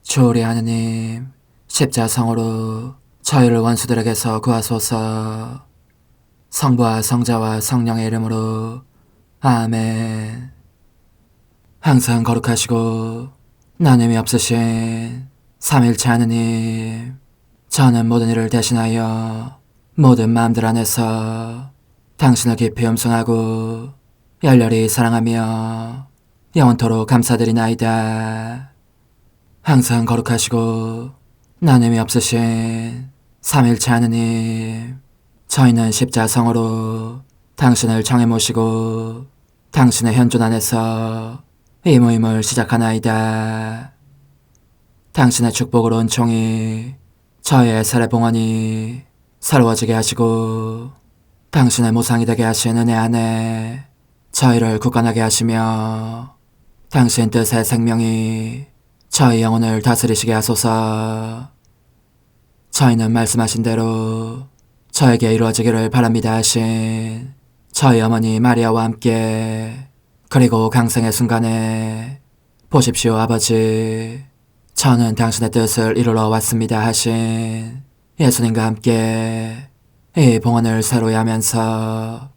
주오리 하느님, 십자성으로 저희를 원수들에게서 구하소서. 성부와 성자와 성령의 이름으로 아멘. 항상 거룩하시고 나눔이 없으신 삼일체 하느님, 저는 모든 일을 대신하여 모든 마음들 안에서 당신을 깊이 음성하고 열렬히 사랑하며 영원토록 감사드리나이다. 항상 거룩하시고 나눔이 없으신 삼일체 하느님, 저희는 십자성으로 당신을 정해 모시고 당신의 현존 안에서 이 모임을 시작하나이다. 당신의 축복으로 은총이 저희의 세례봉헌이 새로워지게 하시고 당신의 모상이 되게 하신 은혜 안에 저희를 굳건하게 하시며 당신 뜻의 생명이 저희 영혼을 다스리시게 하소서. 저희는 말씀하신 대로 저에게 이루어지기를 바랍니다 하신 저희 어머니 마리아와 함께, 그리고 강생의 순간에 보십시오 아버지, 저는 당신의 뜻을 이루러 왔습니다 하신 예수님과 함께 이 봉헌을 새로이 하면서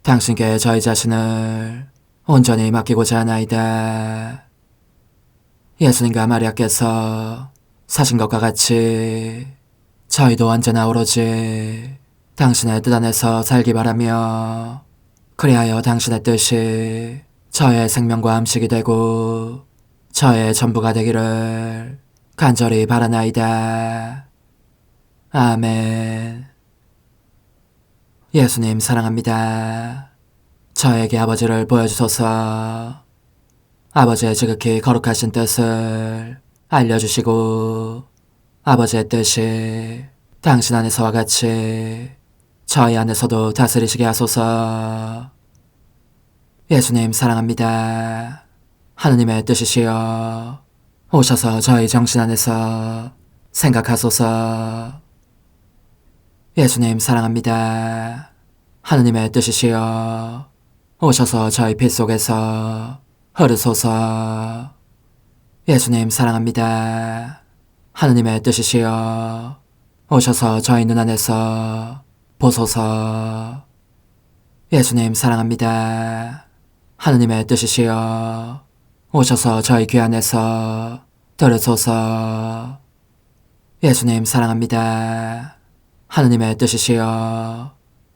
당신께 저희 자신을 온전히 맡기고자 하나이다. 예수님과 마리아께서 사신 것과 같이 저희도 언제나 오로지 당신의 뜻 안에서 살기 바라며, 그리하여 당신의 뜻이 저의 생명과 음식이 되고 저의 전부가 되기를 간절히 바라나이다. 아멘. 예수님 사랑합니다. 저에게 아버지를 보여주소서. 아버지의 지극히 거룩하신 뜻을 알려주시고 아버지의 뜻이 당신 안에서와 같이 저희 안에서도 다스리시게 하소서. 예수님 사랑합니다. 하느님의 뜻이시여 오셔서 저희 정신 안에서 생각하소서. 예수님 사랑합니다. 하느님의 뜻이시여 오셔서 저희 피 속에서 흐르소서. 예수님 사랑합니다. 하느님의 뜻이시여 오셔서 저희 눈 안에서 보소서. 예수님 사랑합니다. 하느님의 뜻이시여 오셔서 저희 귀 안에서 들으소서. 예수님 사랑합니다. 하느님의 뜻이시여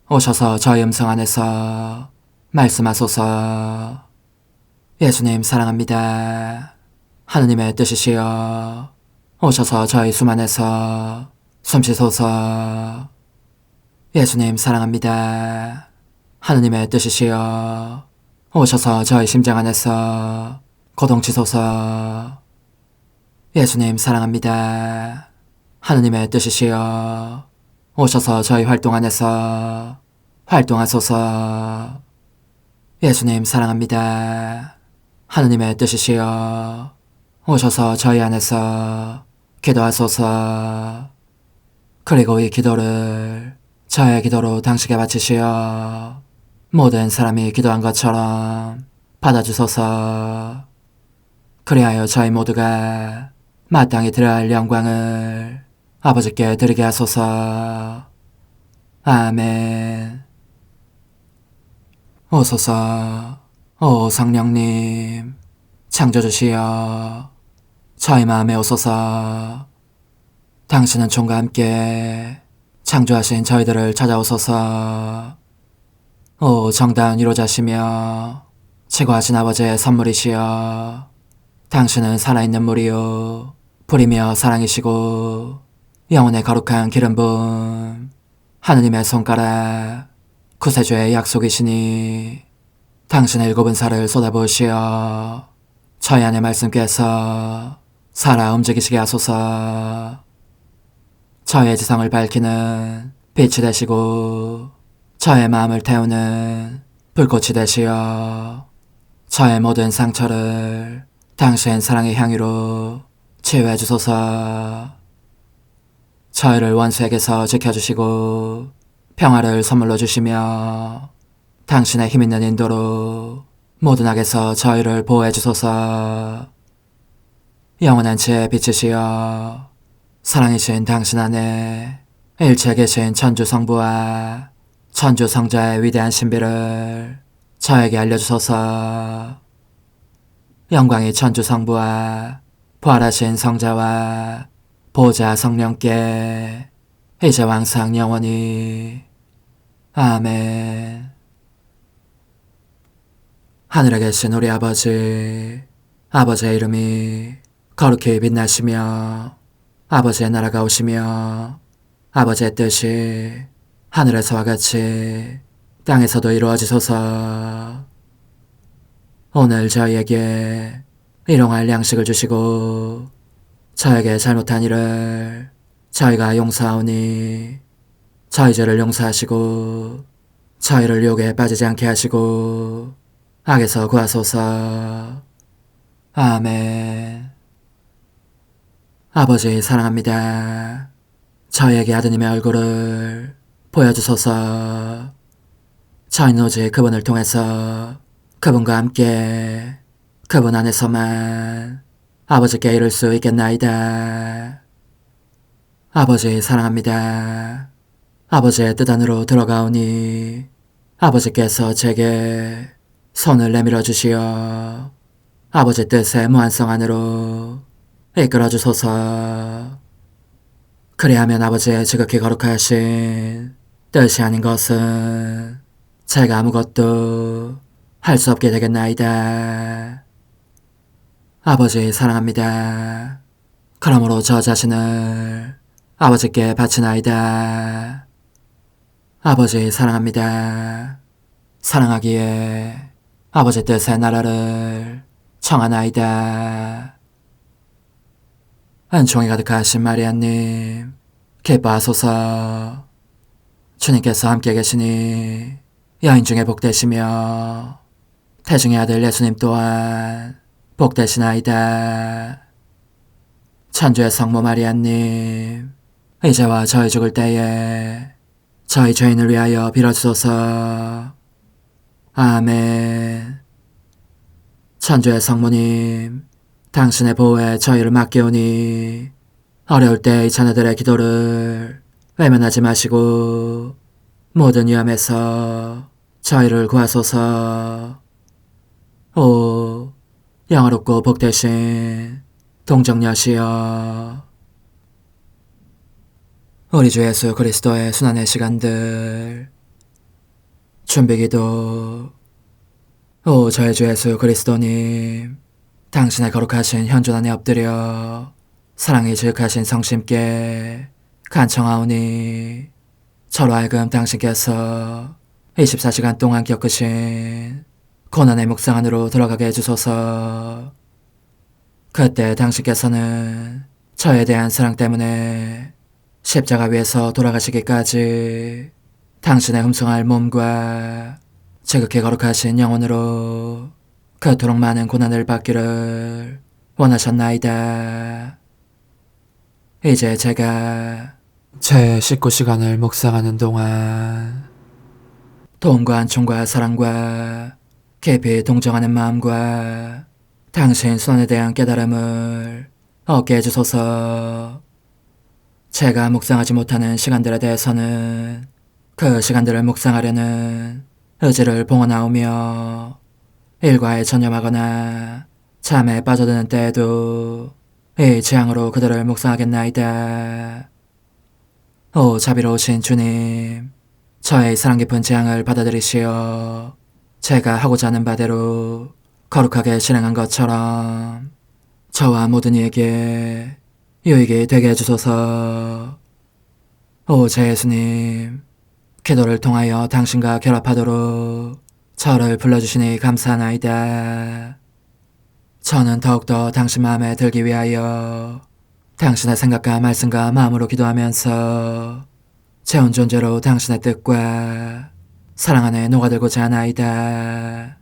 오셔서 저희 음성 안에서 말씀하소서. 예수님 사랑합니다. 하느님의 뜻이시여 오셔서 저희 숨 안에서 숨쉬소서. 예수님 사랑합니다. 하느님의 뜻이시여 오셔서 저희 심장 안에서 고동치소서. 예수님 사랑합니다. 하느님의 뜻이시여 오셔서 저희 활동 안에서 활동하소서. 예수님 사랑합니다. 하느님의 뜻이시여 오셔서 저희 안에서 기도하소서. 그리고 이 기도를 저의 기도로 당신께 바치시어 모든 사람이 기도한 것처럼 받아주소서. 그리하여 저희 모두가 마땅히 드려야 할 영광을 아버지께 드리게 하소서. 아멘. 오소서. 오 성령님 창조주시여 저희 마음에 오소서. 당신은 총과 함께 창조하신 저희들을 찾아오소서. 오 정다운 위로자시며 최고하신 아버지의 선물이시여 당신은 살아있는 물이요 불이며 사랑이시고 영혼의 거룩한 기름 부음 하느님의 손가락 구세주의 약속이시니 당신의 일곱은 살을 쏟아부으시어 저희 안의 말씀께서 살아 움직이시게 하소서. 저의 지성을 밝히는 빛이 되시고 저의 마음을 태우는 불꽃이 되시어 저의 모든 상처를 당신 사랑의 향유로 치유해 주소서. 저희를 원수에게서 지켜주시고 평화를 선물로 주시며 당신의 힘있는 인도로 모든 악에서 저희를 보호해 주소서. 영원한 제 빛이시여 사랑이신 당신 안에 일체 계신 천주 성부와 천주 성자의 위대한 신비를 저에게 알려주소서. 영광이 천주 성부와 부활하신 성자와 보좌 성령께 이제와 항상 영원히 아멘. 하늘에 계신 우리 아버지, 아버지의 이름이 거룩히 빛나시며 아버지의 나라가 오시며 아버지의 뜻이 하늘에서와 같이 땅에서도 이루어지소서. 오늘 저희에게 일용할 양식을 주시고 저에게 잘못한 일을 저희가 용서하오니 저희 죄를 용서하시고 저희를 유혹에 빠지지 않게 하시고 악에서 구하소서. 아멘. 아버지 사랑합니다. 저희에게 아드님의 얼굴을 보여주소서. 저희는 오직 그분을 통해서 그분과 함께 그분 안에서만 아버지께 이룰 수 있겠나이다. 아버지 사랑합니다. 아버지의 뜻 안으로 들어가오니 아버지께서 제게 손을 내밀어 주시어 아버지 뜻의 무한성 안으로 이끌어 주소서. 그리하면 아버지의 지극히 거룩하신 뜻이 아닌 것은 제가 아무것도 할 수 없게 되겠나이다. 아버지 사랑합니다. 그러므로 저 자신을 아버지께 바치나이다. 아버지 사랑합니다. 사랑하기에 아버지 뜻의 나라를 청하나이다. 은총이 가득하신 마리아님, 기뻐하소서. 주님께서 함께 계시니 여인 중에 복되시며 태중의 아들 예수님 또한 복되시나이다. 천주의 성모 마리아님, 이제와 저희 죽을 때에 저희 죄인을 위하여 빌어주소서. 아멘. 천주의 성모님, 당신의 보호에 저희를 맡기오니 어려울 때 이 자녀들의 기도를 외면하지 마시고 모든 위험에서 저희를 구하소서. 오, 영화롭고 복되신 동정녀시여, 우리 주 예수 그리스도의 순환의 시간들 준비기도. 오 저희 주 예수 그리스도님, 당신의 거룩하신 현존 안에 엎드려 사랑이 지극하신 성심께 간청하오니 저로 하여금 당신께서 24시간 동안 겪으신 고난의 묵상 안으로 들어가게 해주소서. 그때 당신께서는 저에 대한 사랑 때문에 십자가 위에서 돌아가시기까지 당신의 흠숭할 몸과 지극히 거룩하신 영혼으로 그토록 많은 고난을 받기를 원하셨나이다. 이제 제가 제 식구 시간을 묵상하는 동안 도움과 안총과 사랑과 깊이 동정하는 마음과 당신 손에 대한 깨달음을 얻게 해주소서. 제가 묵상하지 못하는 시간들에 대해서는 그 시간들을 묵상하려는 의지를 봉헌하오며 일과에 전념하거나 잠에 빠져드는 때에도 이 재앙으로 그들을 묵상하겠나이다. 오 자비로우신 주님, 저의 사랑 깊은 재앙을 받아들이시어 제가 하고자 하는 바대로 거룩하게 실행한 것처럼 저와 모든 이에게 유익이 되게 해주소서. 오 제 예수님, 기도를 통하여 당신과 결합하도록 저를 불러주시니 감사하나이다. 저는 더욱더 당신 마음에 들기 위하여 당신의 생각과 말씀과 마음으로 기도하면서 제 온 존재로 당신의 뜻과 사랑 안에 녹아들고자 하나이다.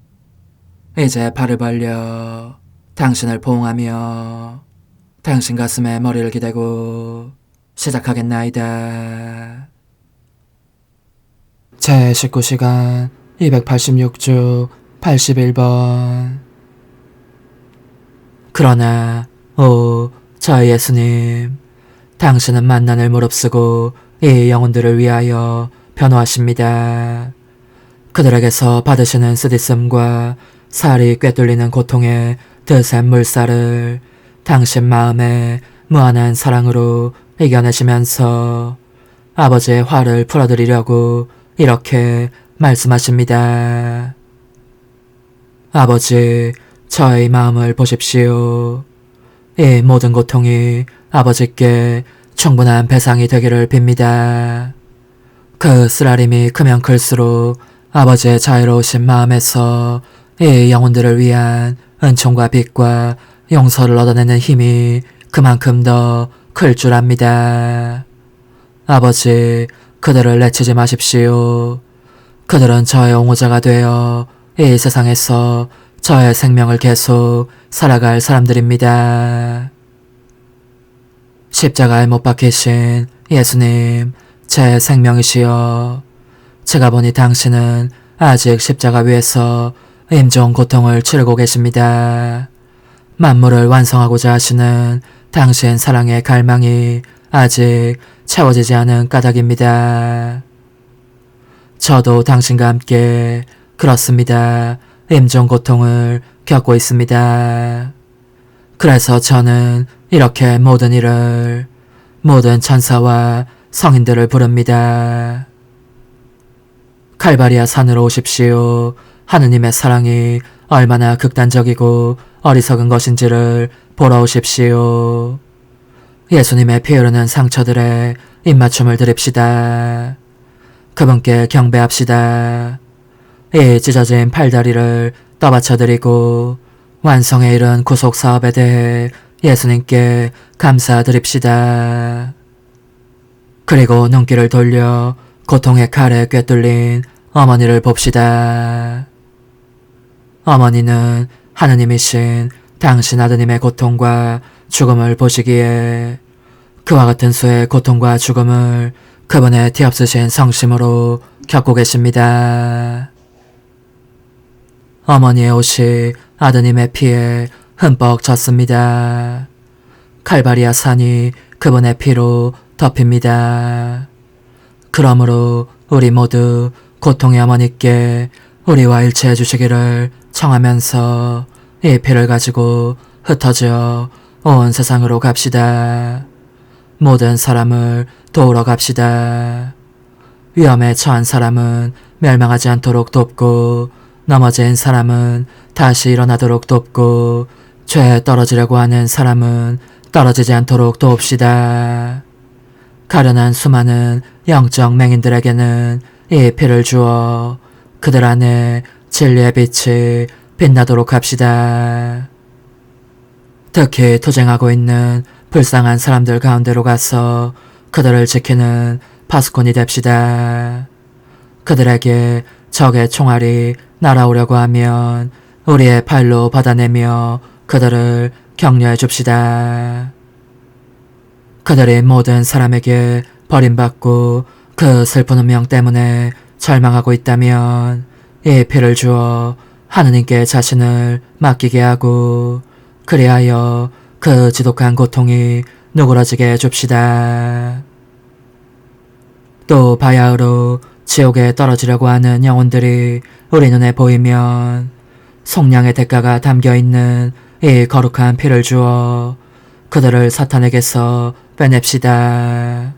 이제 발을 벌려 당신을 포옹하며 당신 가슴에 머리를 기대고 시작하겠나이다. 제 19시간 286주 81번. 그러나 오, 저희 예수님, 당신은 만난을 무릅쓰고 이 영혼들을 위하여 변호하십니다. 그들에게서 받으시는 쓰디씀과 살이 꿰뚫리는 고통의 드센 물살을 당신 마음에 무한한 사랑으로 이겨내시면서 아버지의 화를 풀어드리려고 이렇게 말씀하십니다. 아버지, 저의 마음을 보십시오. 이 모든 고통이 아버지께 충분한 배상이 되기를 빕니다. 그 쓰라림이 크면 클수록 아버지의 자유로우신 마음에서 이 영혼들을 위한 은총과 빛과 용서를 얻어내는 힘이 그만큼 더 클 줄 압니다. 아버지, 그들을 내치지 마십시오. 그들은 저의 옹호자가 되어 이 세상에서 저의 생명을 계속 살아갈 사람들입니다. 십자가에 못 박히신 예수님, 제 생명이시여. 제가 보니 당신은 아직 십자가 위에서 임종 고통을 치르고 계십니다. 만물을 완성하고자 하시는 당신 사랑의 갈망이 아직 채워지지 않은 까닭입니다. 저도 당신과 함께 그렇습니다. 임종 고통을 겪고 있습니다. 그래서 저는 이렇게 모든 일을, 모든 천사와 성인들을 부릅니다. 칼바리아 산으로 오십시오. 하느님의 사랑이 얼마나 극단적이고 어리석은 것인지를 보러 오십시오. 예수님의 피 흐르는 상처들에 입맞춤을 드립시다. 그분께 경배합시다. 이 찢어진 팔다리를 떠받쳐드리고 완성에 이른 구속사업에 대해 예수님께 감사드립시다. 그리고 눈길을 돌려 고통의 칼에 꿰뚫린 어머니를 봅시다. 어머니는 하느님이신 당신 아드님의 고통과 죽음을 보시기에 그와 같은 수의 고통과 죽음을 그분의 뒤없으신 성심으로 겪고 계십니다. 어머니의 옷이 아드님의 피에 흠뻑 젖습니다. 칼바리아 산이 그분의 피로 덮입니다. 그러므로 우리 모두 고통의 어머니께 우리와 일치해 주시기를 청하면서 이 피를 가지고 흩어져 온 세상으로 갑시다. 모든 사람을 도우러 갑시다. 위험에 처한 사람은 멸망하지 않도록 돕고 넘어진 사람은 다시 일어나도록 돕고 죄에 떨어지려고 하는 사람은 떨어지지 않도록 도웁시다. 가련한 수많은 영적 맹인들에게는 이 피를 주어 그들 안에 진리의 빛이 빛나도록 합시다. 특히 투쟁하고 있는 불쌍한 사람들 가운데로 가서 그들을 지키는 파수꾼이 됩시다. 그들에게 적의 총알이 날아오려고 하면 우리의 팔로 받아내며 그들을 격려해 줍시다. 그들이 모든 사람에게 버림받고 그 슬픈 운명 때문에 절망하고 있다면 이 피를 주어 하느님께 자신을 맡기게 하고 그리하여 그 지독한 고통이 누그러지게 해줍시다. 또 바야흐로 지옥에 떨어지려고 하는 영혼들이 우리 눈에 보이면 속량의 대가가 담겨있는 이 거룩한 피를 주어 그들을 사탄에게서 빼냅시다.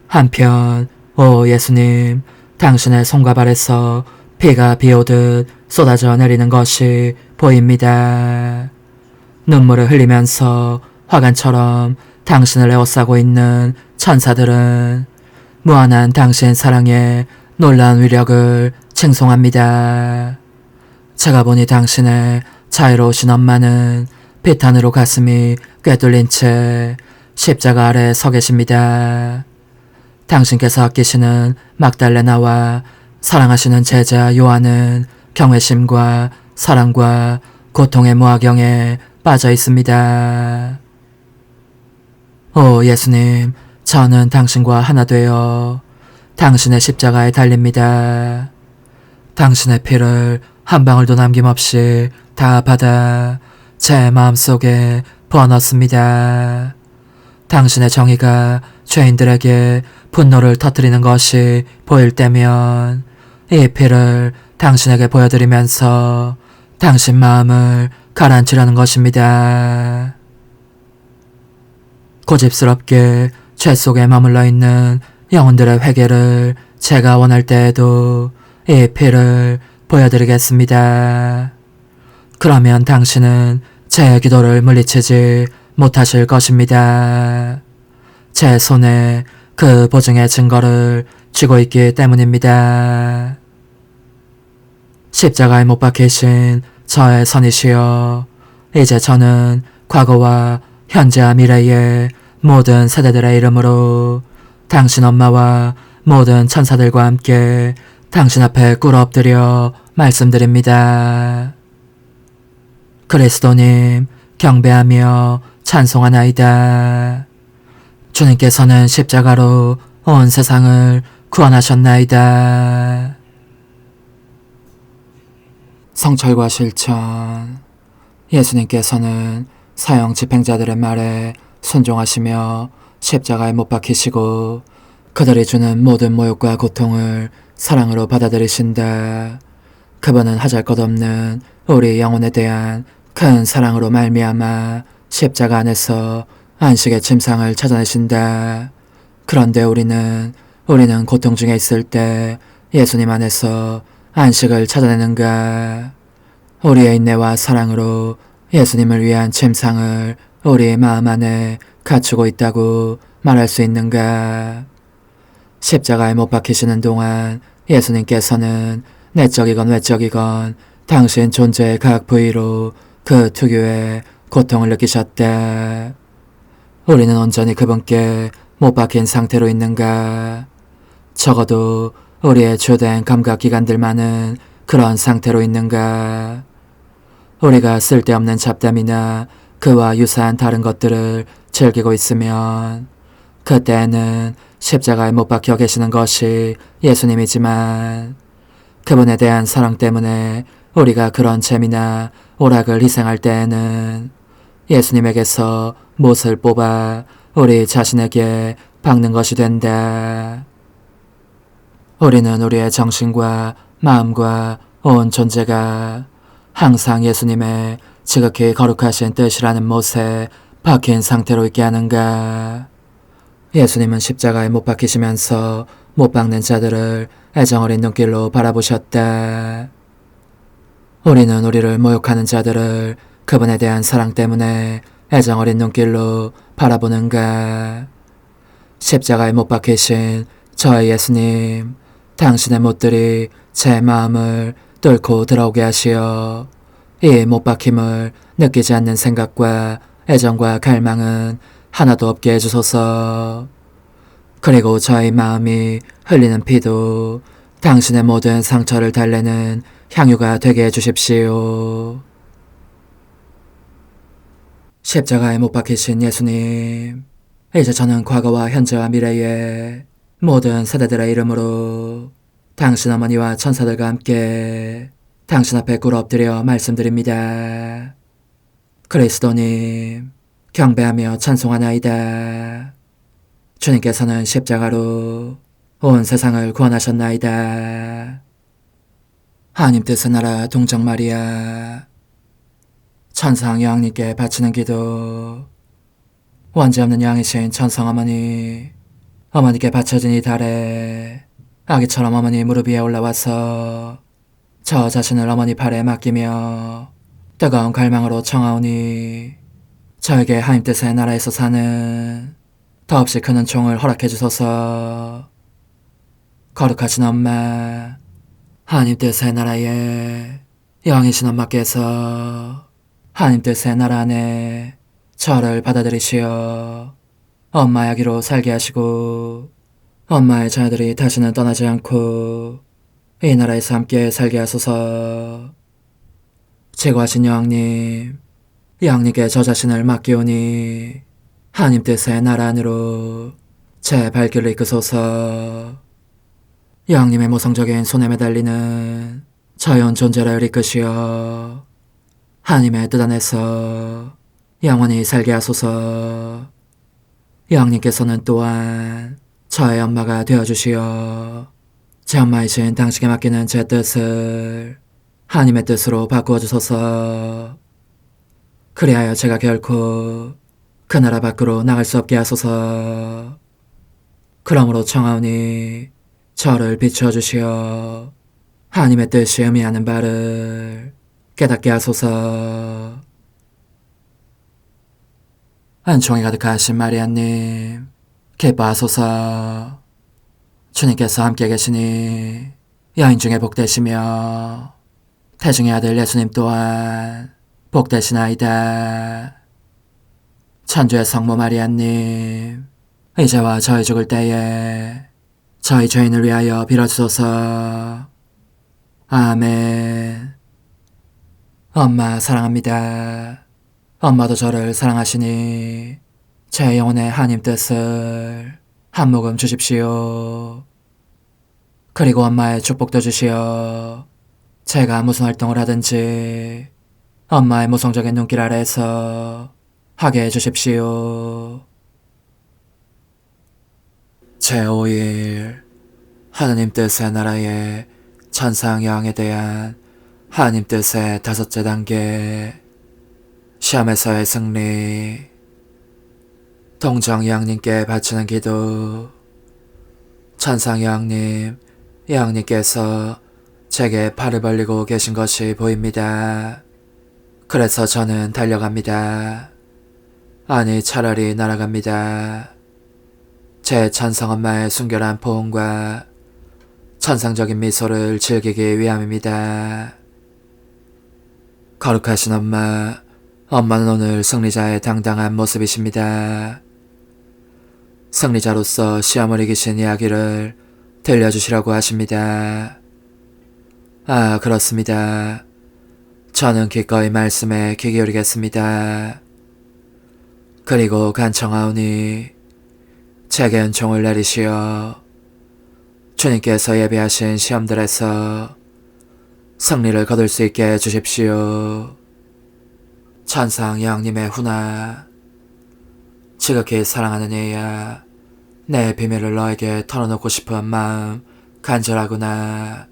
한편 오 예수님, 당신의 손과 발에서 피가 비오듯 쏟아져 내리는 것이 보입니다. 눈물을 흘리면서 화관처럼 당신을 에워싸고 있는 천사들은 무한한 당신 사랑의 놀라운 위력을 칭송합니다. 제가 보니 당신의 자유로우신 엄마는 비탄으로 가슴이 꿰뚫린 채 십자가 아래 서 계십니다. 당신께서 아끼시는 막달레나와 사랑하시는 제자 요한은 경외심과 사랑과 고통의 무화경에 빠져 있습니다. 오 예수님, 저는 당신과 하나 되어 당신의 십자가에 달립니다. 당신의 피를 한 방울도 남김없이 다 받아 제 마음속에 부어넣습니다. 당신의 정의가 죄인들에게 분노를 터뜨리는 것이 보일 때면 이 피를 당신에게 보여드리면서 당신 마음을 가라앉히려는 것입니다. 고집스럽게 죄 속에 머물러 있는 영혼들의 회개를 제가 원할 때에도 이 피를 보여드리겠습니다. 그러면 당신은 제 기도를 물리치지 못하실 것입니다. 제 손에 그 보증의 증거를 쥐고 있기 때문입니다. 십자가에 못 박히신 저의 선이시여, 이제 저는 과거와 현재와 미래의 모든 세대들의 이름으로 당신 엄마와 모든 천사들과 함께 당신 앞에 꿇어 엎드려 말씀드립니다. 그리스도님, 경배하며 찬송하나이다. 주님께서는 십자가로 온 세상을 구원하셨나이다. 성철과 실천. 예수님께서는 사형 집행자들의 말에 순종하시며 십자가에 못 박히시고 그들이 주는 모든 모욕과 고통을 사랑으로 받아들이신다. 그분은 하잘것없는 우리 영혼에 대한 큰 사랑으로 말미암아 십자가 안에서 안식의 침상을 찾아내신다. 그런데 우리는 고통 중에 있을 때 예수님 안에서 안식을 찾아내는가? 우리의 인내와 사랑으로 예수님을 위한 침상을 우리 마음 안에 갖추고 있다고 말할 수 있는가? 십자가에 못 박히시는 동안 예수님께서는 내적이건 외적이건 당신 존재의 각 부위로 그 특유의 고통을 느끼셨다. 우리는 온전히 그분께 못 박힌 상태로 있는가? 적어도 우리의 주된 감각기관들만은 그런 상태로 있는가? 우리가 쓸데없는 잡담이나 그와 유사한 다른 것들을 즐기고 있으면 그때는 십자가에 못 박혀 계시는 것이 예수님이지만 그분에 대한 사랑 때문에 우리가 그런 재미나 오락을 희생할 때에는 예수님에게서 못을 뽑아 우리 자신에게 박는 것이 된다. 우리는 우리의 정신과 마음과 온 존재가 항상 예수님의 지극히 거룩하신 뜻이라는 못에 박힌 상태로 있게 하는가? 예수님은 십자가에 못 박히시면서 못 박는 자들을 애정어린 눈길로 바라보셨다. 우리는 우리를 모욕하는 자들을 그분에 대한 사랑 때문에 애정어린 눈길로 바라보는가? 십자가에 못 박히신 저의 예수님, 당신의 못들이 제 마음을 뚫고 들어오게 하시어 이 못 박힘을 느끼지 않는 생각과 애정과 갈망은 하나도 없게 해주소서. 그리고 저의 마음이 흘리는 피도 당신의 모든 상처를 달래는 향유가 되게 해주십시오. 십자가에 못 박히신 예수님, 이제 저는 과거와 현재와 미래의 모든 세대들의 이름으로 당신 어머니와 천사들과 함께 당신 앞에 꿇어 엎드려 말씀드립니다. 그리스도님, 경배하며 찬송하나이다. 주님께서는 십자가로 온 세상을 구원하셨나이다. 하나님 뜻의 나라 동정 마리아, 천상 여왕님께 바치는 기도. 원죄 없는 양이신 천상 어머니께 바쳐진 이 달에 아기처럼 어머니 무릎 위에 올라와서 저 자신을 어머니 팔에 맡기며 뜨거운 갈망으로 청하오니 저에게 하나님 뜻의 나라에서 사는 더없이 큰 은총을 허락해 주소서. 거룩하신 엄마, 하나님 뜻의 나라에 영이신 엄마께서 하나님 뜻의 나라 안에 저를 받아들이시어 엄마의 아기로 살게 하시고 엄마의 자녀들이 다시는 떠나지 않고 이 나라에서 함께 살게 하소서. 제거하신 여왕님, 여왕님께 저 자신을 맡기오니 하나님 뜻의 나라 안으로 제 발길을 이끄소서. 여왕님의 모성적인 손에 매달리는 자연 존재를 이끄시어 하나님의 뜻 안에서 영원히 살게 하소서. 영님께서는 또한 저의 엄마가 되어주시어 제 엄마이신 당신께 맡기는 제 뜻을 하나님의 뜻으로 바꾸어 주소서. 그리하여 제가 결코 그 나라 밖으로 나갈 수 없게 하소서. 그러므로 청하오니 저를 비추어 주시어 하나님의 뜻이 의미하는 바를 깨닫게 하소서. 은총이 가득하신 마리아님, 기뻐하소서. 주님께서 함께 계시니 여인 중에 복되시며 태중의 아들 예수님 또한 복되시나이다. 천주의 성모 마리아님, 이제와 저희 죽을 때에 저희 죄인을 위하여 빌어주소서. 아멘. 엄마 사랑합니다. 엄마도 저를 사랑하시니 제 영혼의 하나님 뜻을 한 모금 주십시오. 그리고 엄마의 축복도 주시어 제가 무슨 활동을 하든지 엄마의 모성적인 눈길 아래에서 하게 해주십시오. 제5일 하느님 뜻의 나라의 천상여왕에 대한 하느님 뜻의 5째 단계 시험에서의 승리. 동정여왕님께 바치는 기도. 천상여왕님, 여왕님께서 제게 팔을 벌리고 계신 것이 보입니다. 그래서 저는 달려갑니다. 아니, 차라리 날아갑니다. 제 천상엄마의 순결한 포옹과 천상적인 미소를 즐기기 위함입니다. 거룩하신 엄마, 엄마는 오늘 승리자의 당당한 모습이십니다. 승리자로서 시험을 이기신 이야기를 들려주시라고 하십니다. 아, 그렇습니다. 저는 기꺼이 말씀에 귀 기울이겠습니다. 그리고 간청하오니 제게 은총을 내리시어 주님께서 예비하신 시험들에서 승리를 거둘 수 있게 해주십시오. 천상여왕님의 훈아, 지극히 사랑하는 얘야, 내 비밀을 너에게 털어놓고 싶은 마음 간절하구나.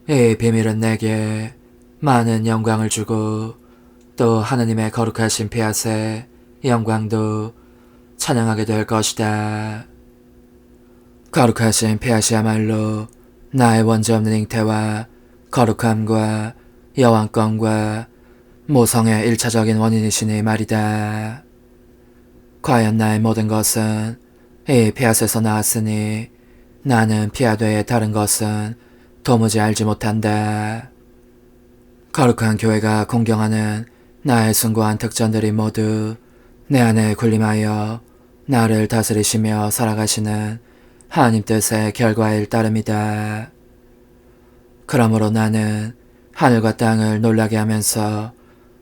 이 비밀은 내게 많은 영광을 주고 또 하느님의 거룩하신 피앗의 영광도 찬양하게 될 것이다. 거룩하신 피앗이야말로 나의 원죄없는 잉태와 거룩함과 여왕권과 모성의 1차적인 원인이시니 말이다. 과연 나의 모든 것은 이 피앗에서 나왔으니 나는 피앗 외에 다른 것은 도무지 알지 못한다. 거룩한 교회가 공경하는 나의 숭고한 특전들이 모두 내 안에 군림하여 나를 다스리시며 살아가시는 하나님 뜻의 결과일 따름이다. 그러므로 나는 하늘과 땅을 놀라게 하면서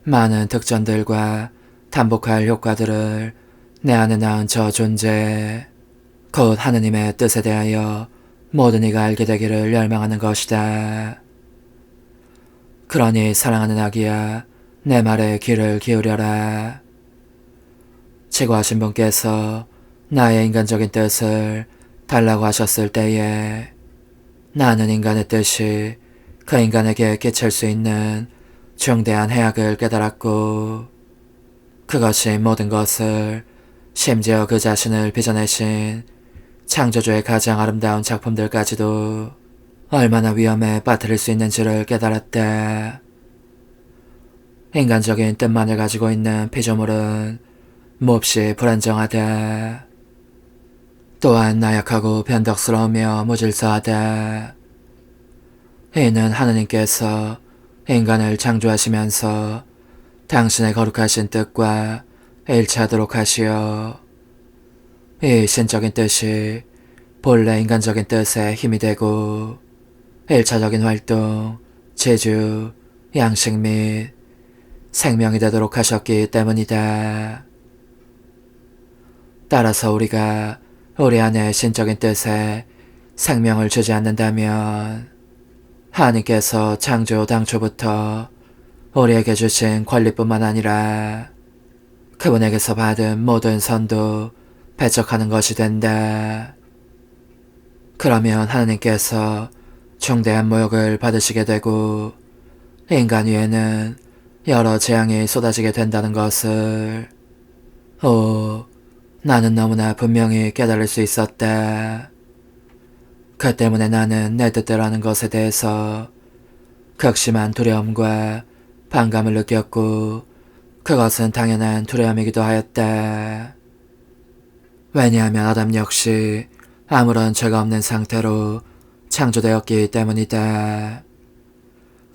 많은 특전들과 단복할 효과들을 내 안에 낳은 저 존재, 곧 하느님의 뜻에 대하여 모든 이가 알게 되기를 열망하는 것이다. 그러니 사랑하는 아기야, 내 말에 귀를 기울여라. 지구하신 분께서 나의 인간적인 뜻을 달라고 하셨을 때에 나는 인간의 뜻이 그 인간에게 끼칠 수 있는 중대한 해악을 깨달았고, 그것이 모든 것을, 심지어 그 자신을 빚어내신 창조주의 가장 아름다운 작품들까지도 얼마나 위험에 빠뜨릴 수 있는지를 깨달았다. 인간적인 뜻만을 가지고 있는 피조물은 몹시 불안정하다. 또한 나약하고 변덕스러우며 무질서하다. 이는 하느님께서 인간을 창조하시면서 당신의 거룩하신 뜻과 일치하도록 하시어 이 신적인 뜻이 본래 인간적인 뜻에 힘이 되고 1차적인 활동, 재주, 양식 및 생명이 되도록 하셨기 때문이다. 따라서 우리가 우리 안에 신적인 뜻에 생명을 주지 않는다면 하나님께서 창조 당초부터 우리에게 주신 권리뿐만 아니라 그분에게서 받은 모든 선도 배척하는 것이 된다. 그러면 하느님께서 중대한 모욕을 받으시게 되고 인간 위에는 여러 재앙이 쏟아지게 된다는 것을 나는 너무나 분명히 깨달을 수 있었다. 그 때문에 나는 내 뜻대로 하는 것에 대해서 극심한 두려움과 반감을 느꼈고 그것은 당연한 두려움이기도 하였다. 왜냐하면 아담 역시 아무런 죄가 없는 상태로 창조되었기 때문이다.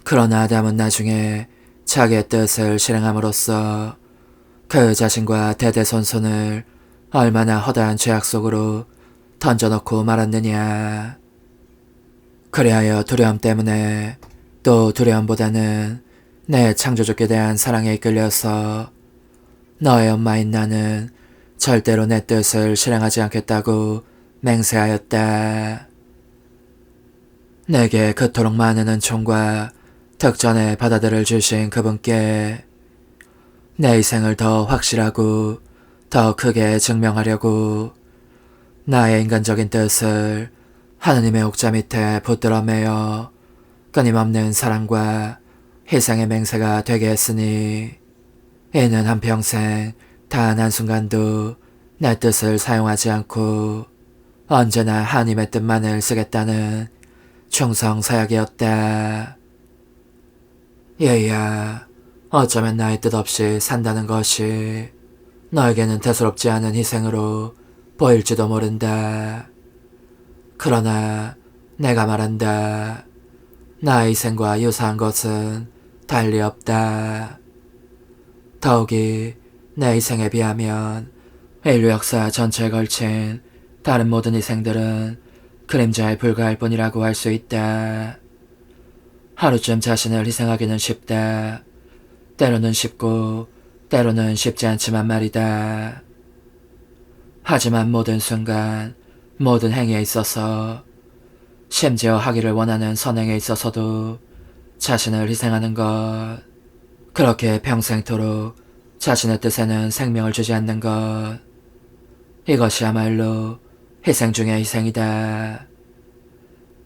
그러나 아담은 나중에 자기의 뜻을 실행함으로써 그 자신과 대대손손을 얼마나 허다한 죄악 속으로 던져놓고 말았느냐. 그리하여 두려움 때문에 또 두려움보다는 내 창조주께 대한 사랑에 이끌려서 너의 엄마인 나는 절대로 내 뜻을 실행하지 않겠다고 맹세하였다. 내게 그토록 많은 은총과 특전의 바다들을 주신 그분께 내 희생을 더 확실하고 더 크게 증명하려고 나의 인간적인 뜻을 하느님의 옥자 밑에 붙들어 매어 끊임없는 사랑과 희생의 맹세가 되게 했으니 이는 한평생 단 한순간도 내 뜻을 사용하지 않고 언제나 하느님의 뜻만을 쓰겠다는 충성 사약이었다. 얘야, 어쩌면 나의 뜻 없이 산다는 것이 너에게는 대수롭지 않은 희생으로 보일지도 모른다. 그러나 내가 말한다. 나의 희생과 유사한 것은 달리 없다. 더욱이 내 희생에 비하면 인류 역사 전체에 걸친 다른 모든 희생들은 그림자에 불과할 뿐이라고 할 수 있다. 하루쯤 자신을 희생하기는 쉽다. 때로는 쉽고 때로는 쉽지 않지만 말이다. 하지만 모든 순간, 모든 행위에 있어서, 심지어 하기를 원하는 선행에 있어서도 자신을 희생하는 것, 그렇게 평생토록 자신의 뜻에는 생명을 주지 않는 것, 이것이야말로 희생 중의 희생이다.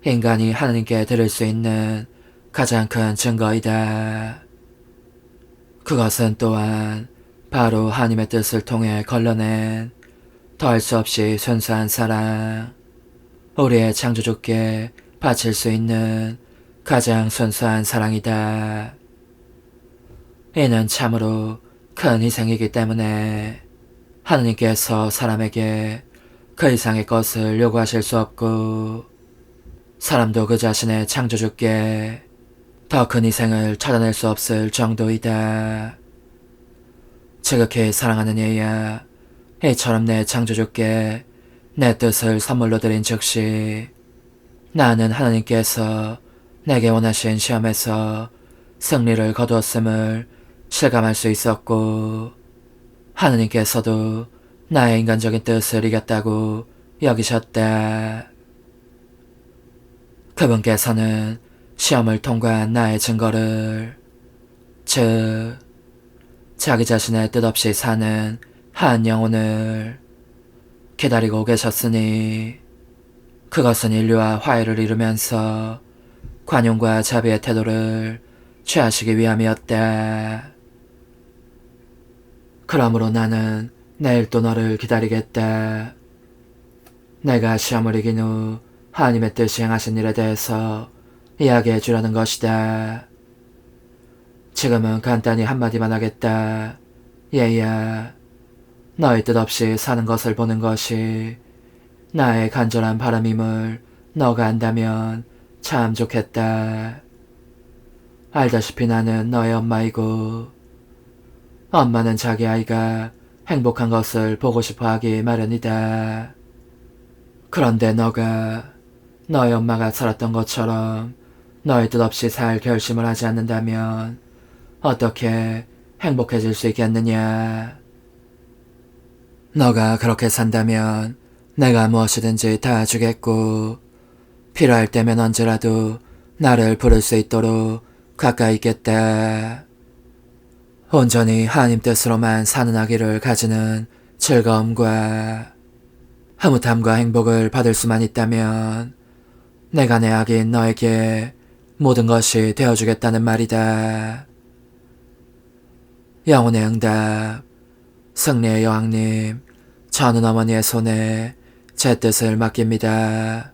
인간이 하느님께 드릴 수 있는 가장 큰 증거이다. 그것은 또한 바로 하느님의 뜻을 통해 걸러낸 더할 수 없이 순수한 사랑, 우리의 창조주께 바칠 수 있는 가장 순수한 사랑이다. 이는 참으로 큰 희생이기 때문에 하느님께서 사람에게 그 이상의 것을 요구하실 수 없고 사람도 그 자신의 창조주께 더 큰 희생을 찾아낼 수 없을 정도이다. 지극히 사랑하는 얘야, 이처럼 내 창조주께 내 뜻을 선물로 드린 즉시 나는 하나님께서 내게 원하신 시험에서 승리를 거두었음을 실감할 수 있었고 하느님께서도 나의 인간적인 뜻을 이겼다고 여기셨다. 그분께서는 시험을 통과한 나의 증거를, 즉 자기 자신의 뜻 없이 사는 한 영혼을 기다리고 계셨으니 그것은 인류와 화해를 이루면서 관용과 자비의 태도를 취하시기 위함이었다. 그러므로 나는 내일 또 너를 기다리겠다. 내가 시험을 이긴 후 하나님의 뜻이 행하신 일에 대해서 이야기해 주려는 것이다. 지금은 간단히 한마디만 하겠다. 얘야, 너의 뜻 없이 사는 것을 보는 것이 나의 간절한 바람임을 너가 안다면 참 좋겠다. 알다시피 나는 너의 엄마이고 엄마는 자기 아이가 행복한 것을 보고 싶어 하기 마련이다. 그런데 너가 너의 엄마가 살았던 것처럼 너의 뜻 없이 살 결심을 하지 않는다면 어떻게 행복해질 수 있겠느냐. 너가 그렇게 산다면 내가 무엇이든지 다 주겠고 필요할 때면 언제라도 나를 부를 수 있도록 가까이 있겠다. 온전히 하나님 뜻으로만 사는 아기를 가지는 즐거움과 흐뭇함과 행복을 받을 수만 있다면 내가 내 아기인 너에게 모든 것이 되어주겠다는 말이다. 영혼의 응답. 승리의 여왕님, 저는 어머니의 손에 제 뜻을 맡깁니다.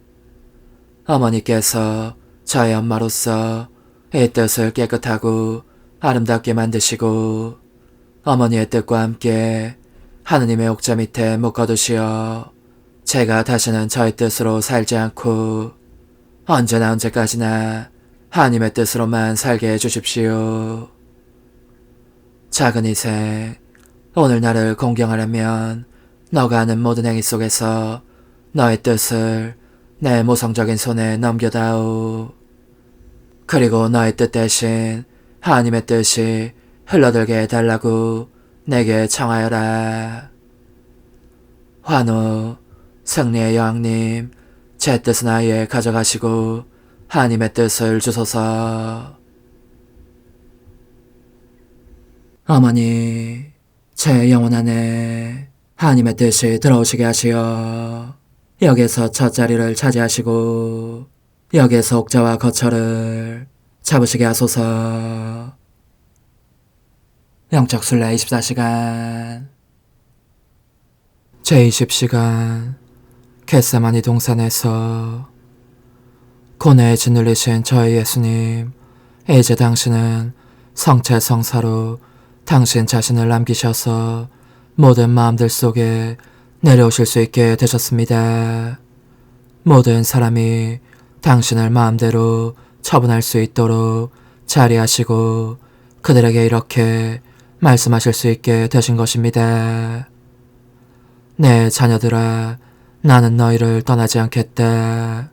어머니께서 저의 엄마로서 이 뜻을 깨끗하고 아름답게 만드시고 어머니의 뜻과 함께 하느님의 옥자 밑에 묶어두시어 제가 다시는 저의 뜻으로 살지 않고 언제나 언제까지나 하느님의 뜻으로만 살게 해주십시오. 작은 희생, 오늘 나를 공경하려면 너가 하는 모든 행위 속에서 너의 뜻을 내 모성적인 손에 넘겨다오. 그리고 너의 뜻 대신 하나님의 뜻이 흘러들게 해달라고 내게 청하여라. 환호. 승리의 여왕님, 제 뜻은 아예 가져가시고 하나님의 뜻을 주소서. 어머니, 제 영혼 안에 하나님의 뜻이 들어오시게 하시어 여기서 첫 자리를 차지하시고 여기에서 옥자와 거처를 잡으시게 하소서. 영적 순례 24시간 제20시간 겟세마니 동산에서 고뇌에 짓눌리신 저희 예수님, 이제 당신은 성체 성사로 당신 자신을 남기셔서 모든 마음들 속에 내려오실 수 있게 되셨습니다. 모든 사람이 당신을 마음대로 처분할 수 있도록 자리하시고 그들에게 이렇게 말씀하실 수 있게 되신 것입니다. 내 자녀들아, 나는 너희를 떠나지 않겠다.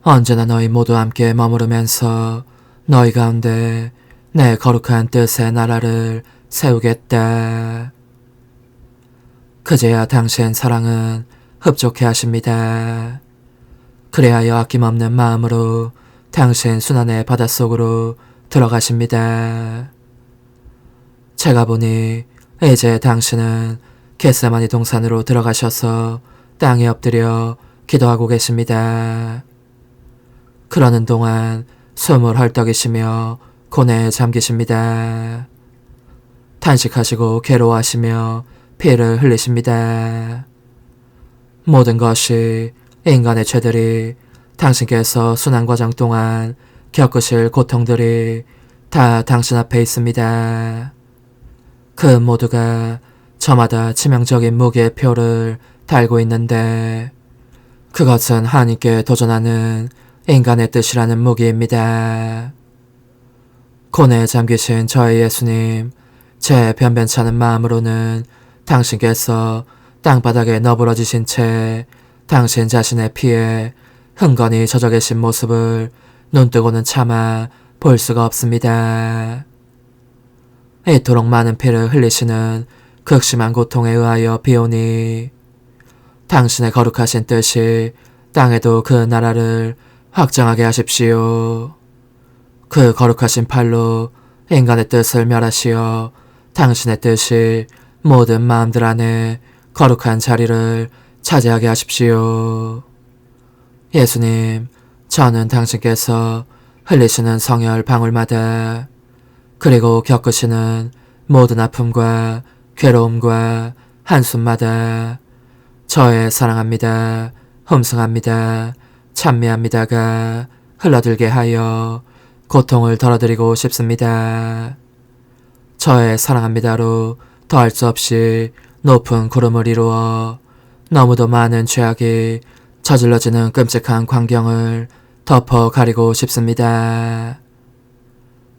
언제나 너희 모두 함께 머무르면서 너희 가운데 내 거룩한 뜻의 나라를 세우겠다. 그제야 당신 사랑은 흡족해 하십니다. 그래하여 아낌없는 마음으로 당신 순환의 바닷속으로 들어가십니다. 제가 보니 이제 당신은 겟세마니 동산으로 들어가셔서 땅에 엎드려 기도하고 계십니다. 그러는 동안 숨을 헐떡이시며 고뇌에 잠기십니다. 탄식하시고 괴로워하시며 피를 흘리십니다. 모든 것이 인간의 죄들이 당신께서 순환과정 동안 겪으실 고통들이 다 당신 앞에 있습니다. 그 모두가 저마다 치명적인 무기의 표를 달고 있는데 그것은 하나님께 도전하는 인간의 뜻이라는 무기입니다. 고뇌에 잠기신 저의 예수님, 제 변변찮은 마음으로는 당신께서 땅바닥에 너부러지신 채 당신 자신의 피에 흥건히 젖어 계신 모습을 눈뜨고는 차마 볼 수가 없습니다. 이토록 많은 피를 흘리시는 극심한 고통에 의하여 비오니 당신의 거룩하신 뜻이 땅에도 그 나라를 확장하게 하십시오. 그 거룩하신 팔로 인간의 뜻을 멸하시어 당신의 뜻이 모든 마음들 안에 거룩한 자리를 차지하게 하십시오. 예수님, 저는 당신께서 흘리시는 성혈 방울마다 그리고 겪으시는 모든 아픔과 괴로움과 한숨마다 저의 사랑합니다, 흠숭합니다, 찬미합니다가 흘러들게 하여 고통을 덜어드리고 싶습니다. 저의 사랑합니다로 더할 수 없이 높은 구름을 이루어 너무도 많은 죄악이 저질러지는 끔찍한 광경을 덮어 가리고 싶습니다.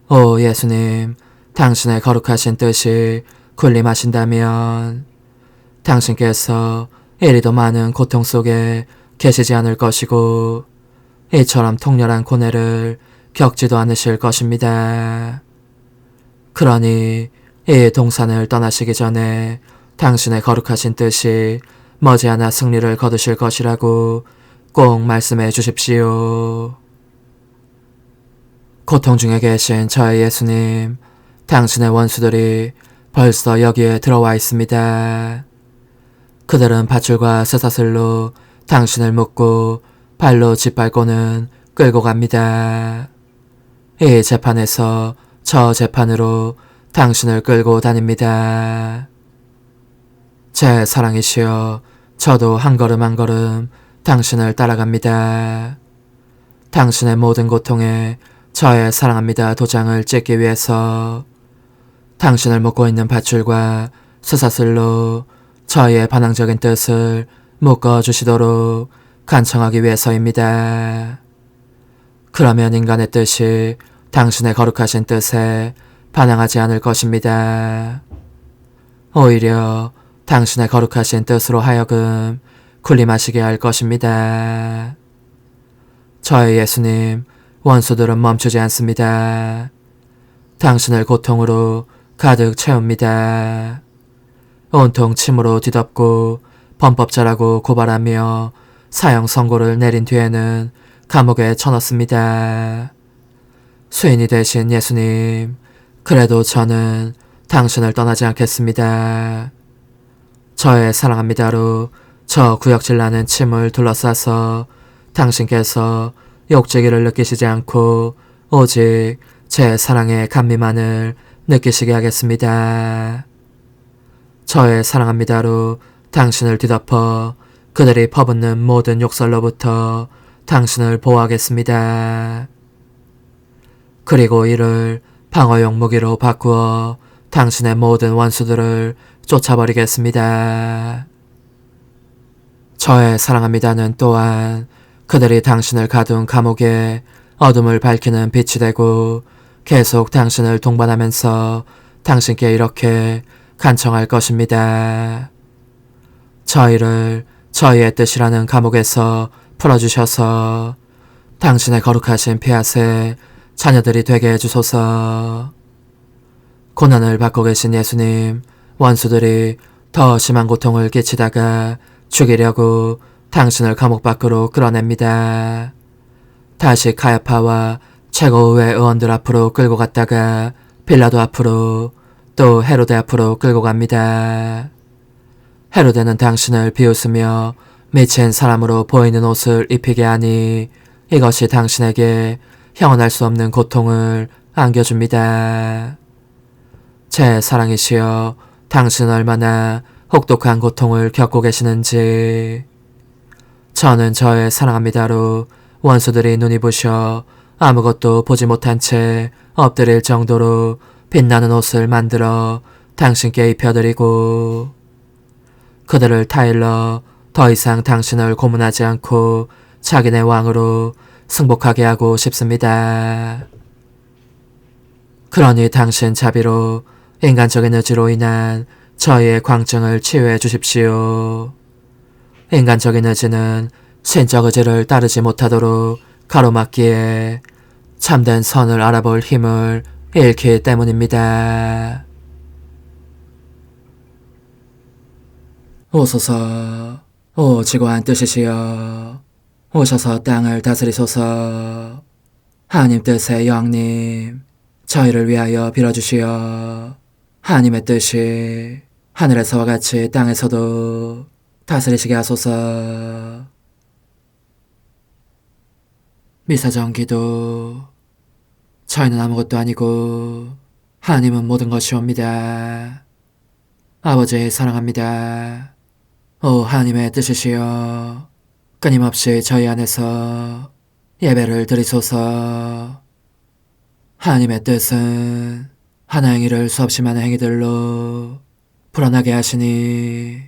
오 예수님, 당신의 거룩하신 뜻이 군림하신다면 당신께서 이리도 많은 고통 속에 계시지 않을 것이고 이처럼 통렬한 고뇌를 겪지도 않으실 것입니다. 그러니 이 동산을 떠나시기 전에 당신의 거룩하신 뜻이 머지않아 승리를 거두실 것이라고 꼭 말씀해 주십시오. 고통 중에 계신 저의 예수님, 당신의 원수들이 벌써 여기에 들어와 있습니다. 그들은 밧줄과 쇠사슬로 당신을 묶고 발로 짓밟고는 끌고 갑니다. 이 재판에서 저 재판으로 당신을 끌고 다닙니다. 제 사랑이시여, 저도 한 걸음 한 걸음 당신을 따라갑니다. 당신의 모든 고통에 저의 사랑합니다 도장을 찍기 위해서 당신을 묶고 있는 밧줄과 쇠사슬로 저의 반항적인 뜻을 묶어주시도록 간청하기 위해서입니다. 그러면 인간의 뜻이 당신의 거룩하신 뜻에 반항하지 않을 것입니다. 오히려 당신의 거룩하신 뜻으로 하여금 군림하시게 할 것입니다. 저의 예수님, 원수들은 멈추지 않습니다. 당신을 고통으로 가득 채웁니다. 온통 침으로 뒤덮고 범법자라고 고발하며 사형 선고를 내린 뒤에는 감옥에 쳐넣습니다. 수인이 되신 예수님, 그래도 저는 당신을 떠나지 않겠습니다. 저의 사랑합니다로 저 구역질 나는 침을 둘러싸서 당신께서 욕제기를 느끼시지 않고 오직 제 사랑의 감미만을 느끼시게 하겠습니다. 저의 사랑합니다로 당신을 뒤덮어 그들이 퍼붓는 모든 욕설로부터 당신을 보호하겠습니다. 그리고 이를 방어용 무기로 바꾸어 당신의 모든 원수들을 쫓아버리겠습니다. 저의 사랑합니다는 또한 그들이 당신을 가둔 감옥에 어둠을 밝히는 빛이 되고 계속 당신을 동반하면서 당신께 이렇게 간청할 것입니다. 저희를 저희의 뜻이라는 감옥에서 풀어주셔서 당신의 거룩하신 피앗의 자녀들이 되게 해주소서. 고난을 받고 계신 예수님, 원수들이 더 심한 고통을 끼치다가 죽이려고 당신을 감옥 밖으로 끌어냅니다. 다시 카야파와 최고의회 의원들 앞으로 끌고 갔다가 빌라도 앞으로 또 헤로데 앞으로 끌고 갑니다. 헤로데는 당신을 비웃으며 미친 사람으로 보이는 옷을 입히게 하니 이것이 당신에게 형언할 수 없는 고통을 안겨줍니다. 제 사랑이시여, 당신은 얼마나 혹독한 고통을 겪고 계시는지. 저는 저의 사랑합니다로 원수들이 눈이 부셔 아무것도 보지 못한 채 엎드릴 정도로 빛나는 옷을 만들어 당신께 입혀드리고 그들을 타일러 더 이상 당신을 고문하지 않고 자기네 왕으로 승복하게 하고 싶습니다. 그러니 당신 자비로 인간적인 의지로 인한 저희의 광증을 치유해 주십시오. 인간적인 의지는 신적 의지를 따르지 못하도록 가로막기에 참된 선을 알아볼 힘을 잃기 때문입니다. 오소서, 오 지고한 뜻이시여, 오셔서 땅을 다스리소서. 하나님 뜻의 여왕님, 저희를 위하여 빌어주시어 하나님의 뜻이 하늘에서와 같이 땅에서도 다스리시게 하소서. 미사정 기도. 저희는 아무것도 아니고 하나님은 모든 것이옵니다. 아버지 사랑합니다. 오 하나님의 뜻이시여, 끊임없이 저희 안에서 예배를 드리소서. 하나님의 뜻은 하나 행위를 수없이 많은 행위들로 불어나게 하시니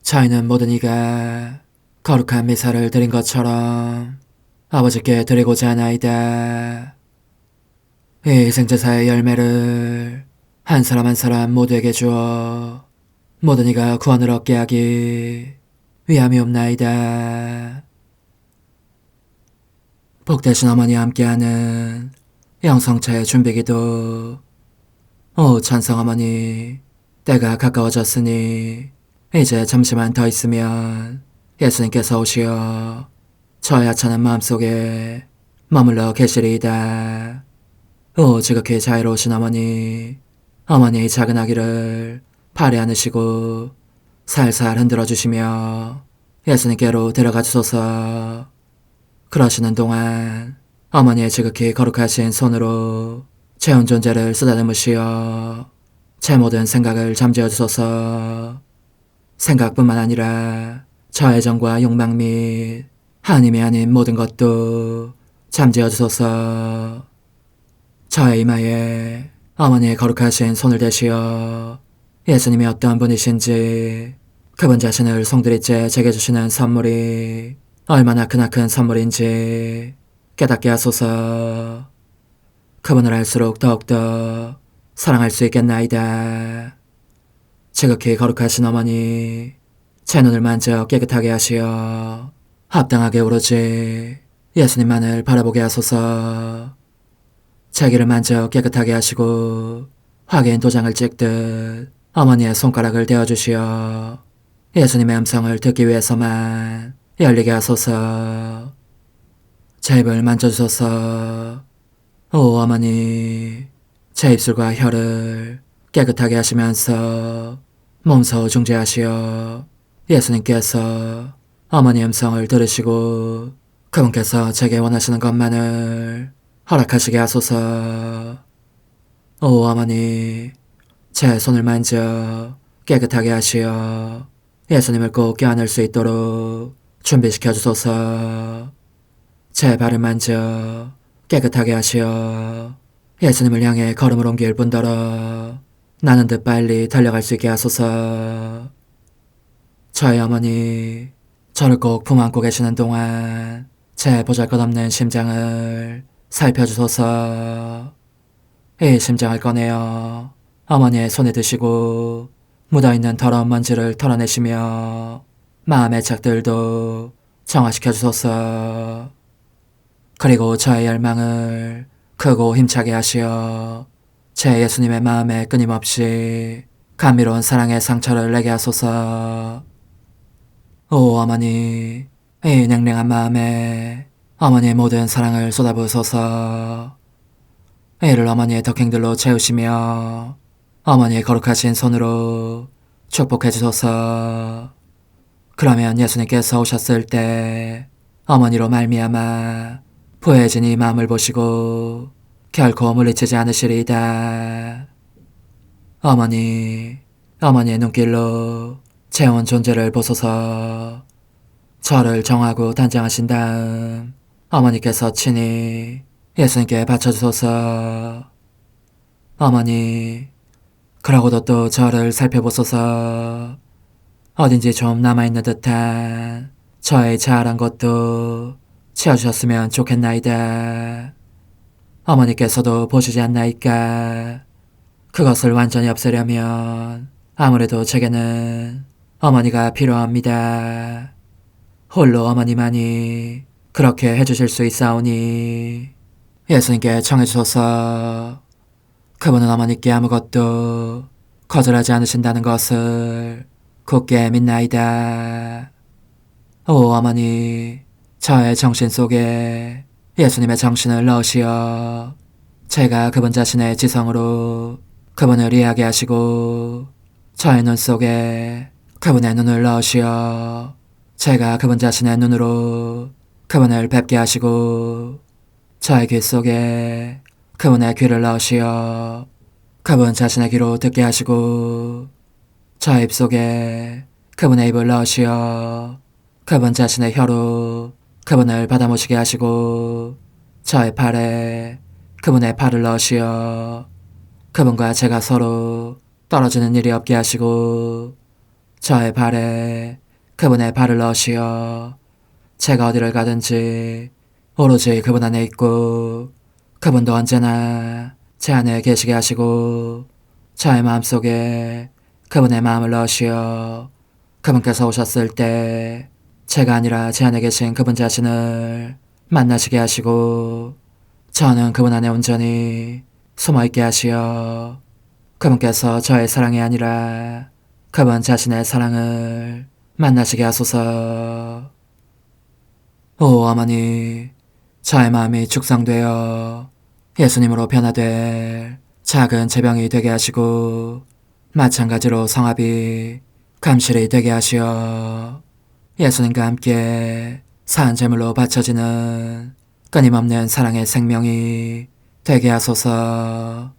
저희는 모든 이가 거룩한 미사를 드린 것처럼 아버지께 드리고자 하나이다. 이 희생제사의 열매를 한 사람 한 사람 모두에게 주어 모든 이가 구원을 얻게 하기 위함이옵나이다. 복되신 어머니와 함께하는 영성차의 준비기도. 오 찬성어머니, 때가 가까워졌으니 이제 잠시만 더 있으면 예수님께서 오시어 저의 하찮은 마음속에 머물러 계시리이다. 오 지극히 자애로우신 어머니, 어머니의 작은 아기를 팔에 안으시고 살살 흔들어 주시며 예수님께로 데려가 주소서. 그러시는 동안 어머니의 지극히 거룩하신 손으로 제 온 존재를 쓰다듬으시어 제 모든 생각을 잠재워 주소서. 생각뿐만 아니라 저의 정과 욕망 및 하나님이 아닌 모든 것도 잠재워 주소서. 저의 이마에 어머니의 거룩하신 손을 대시어 예수님이 어떤 분이신지 그분 자신을 송두리째 제게 주시는 선물이 얼마나 크나큰 선물인지 깨닫게 하소서. 그분을 알수록 더욱더 사랑할 수 있겠나이다. 지극히 거룩하신 어머니, 제 눈을 만져 깨끗하게 하시어 합당하게 오로지 예수님만을 바라보게 하소서. 제 귀를 만져 깨끗하게 하시고 확인 도장을 찍듯 어머니의 손가락을 대어주시어 예수님의 음성을 듣기 위해서만 열리게 하소서. 제 입을 만져주소서. 오 어머니, 제 입술과 혀를 깨끗하게 하시면서 몸소 중재하시어 예수님께서 어머니의 음성을 들으시고 그분께서 제게 원하시는 것만을 허락하시게 하소서. 오 어머니, 제 손을 만져 깨끗하게 하시어 예수님을 꼭 껴안을 수 있도록 준비시켜 주소서. 제 발을 만져 깨끗하게 하시어 예수님을 향해 걸음을 옮길 뿐더러 나는 듯 빨리 달려갈 수 있게 하소서. 저희 어머니, 저를 꼭 품안고 계시는 동안 제 보잘것없는 심장을 살펴주소서. 이 심장을 꺼내어 어머니의 손에 드시고 묻어있는 더러운 먼지를 털어내시며 마음의 착들도 정화시켜 주소서. 그리고 저의 열망을 크고 힘차게 하시어 제 예수님의 마음에 끊임없이 감미로운 사랑의 상처를 내게 하소서. 오 어머니, 이 냉랭한 마음에 어머니의 모든 사랑을 쏟아부으소서. 이를 어머니의 덕행들로 채우시며 어머니의 거룩하신 손으로 축복해 주소서. 그러면 예수님께서 오셨을 때 어머니로 말미암아 부해진 이 마음을 보시고 결코 물리치지 않으시리이다. 어머니, 어머니의 눈길로 제 온 존재를 보소서. 저를 정하고 단장하신 다음 어머니께서 친히 예수님께 바쳐주소서. 어머니, 그러고도 또 저를 살펴보소서. 어딘지 좀 남아있는 듯한 저의 자아란 것도 채워주셨으면 좋겠나이다. 어머니께서도 보시지 않나이까? 그것을 완전히 없애려면 아무래도 제게는 어머니가 필요합니다. 홀로 어머니만이 그렇게 해주실 수 있사오니 예수님께 청해주소서. 그분은 어머니께 아무것도 거절하지 않으신다는 것을 굳게 믿나이다. 오 어머니, 저의 정신 속에 예수님의 정신을 넣으시어 제가 그분 자신의 지성으로 그분을 이해하게 하시고 저의 눈 속에 그분의 눈을 넣으시어 제가 그분 자신의 눈으로 그분을 뵙게 하시고 저의 귀 속에 그분의 귀를 넣으시어 그분 자신의 귀로 듣게 하시고 저의 입 속에 그분의 입을 넣으시어 그분 자신의 혀로 그분을 받아모시게 하시고 저의 팔에 그분의 팔을 넣으시어 그분과 제가 서로 떨어지는 일이 없게 하시고 저의 발에 그분의 발을 넣으시어 제가 어디를 가든지 오로지 그분 안에 있고 그분도 언제나 제 안에 계시게 하시고 저의 마음속에 그분의 마음을 넣으시어 그분께서 오셨을 때 제가 아니라 제 안에 계신 그분 자신을 만나시게 하시고 저는 그분 안에 온전히 숨어있게 하시어 그분께서 저의 사랑이 아니라 그분 자신의 사랑을 만나시게 하소서. 오 어머니, 저의 마음이 축성되어 예수님으로 변화될 작은 제병이 되게 하시고 마찬가지로 성합이 감실이 되게 하시어 예수님과 함께 산 제물로 바쳐지는 끊임없는 사랑의 생명이 되게 하소서.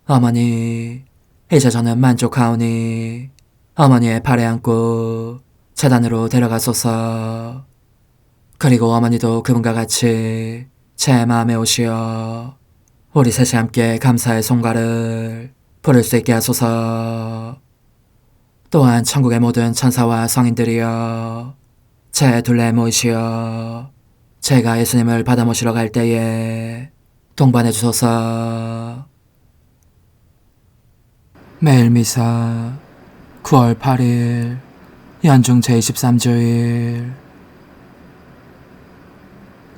어머니, 이제 저는 만족하오니 어머니의 발에 안고 제단으로 데려가소서. 그리고 어머니도 그분과 같이 제 마음에 오시어 우리 셋이 함께 감사의 송가를 부를 수 있게 하소서. 또한 천국의 모든 천사와 성인들이여 제 둘레에 모이시어 제가 예수님을 받아 모시러 갈 때에 동반해 주소서. 매일 미사 9월 8일 연중 제23주일.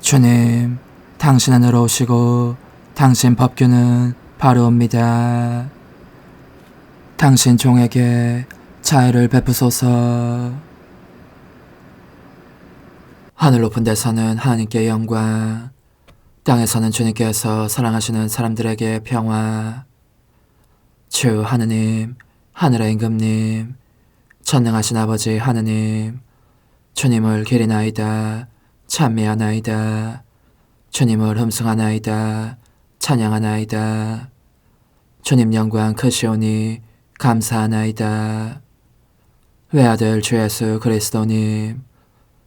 주님, 당신 안으로 오시고 당신 법규는 바로 옵니다. 당신 종에게 자애를 베푸소서. 하늘 높은 데서는 하나님께 영광, 땅에서는 주님께서 사랑하시는 사람들에게 평화. 주 하느님, 하늘의 임금님, 전능하신 아버지 하느님, 주님을 기리나이다, 찬미하나이다, 주님을 흠숭하나이다, 찬양하나이다. 주님 영광 크시오니 감사하나이다. 외아들 주 예수 그리스도님,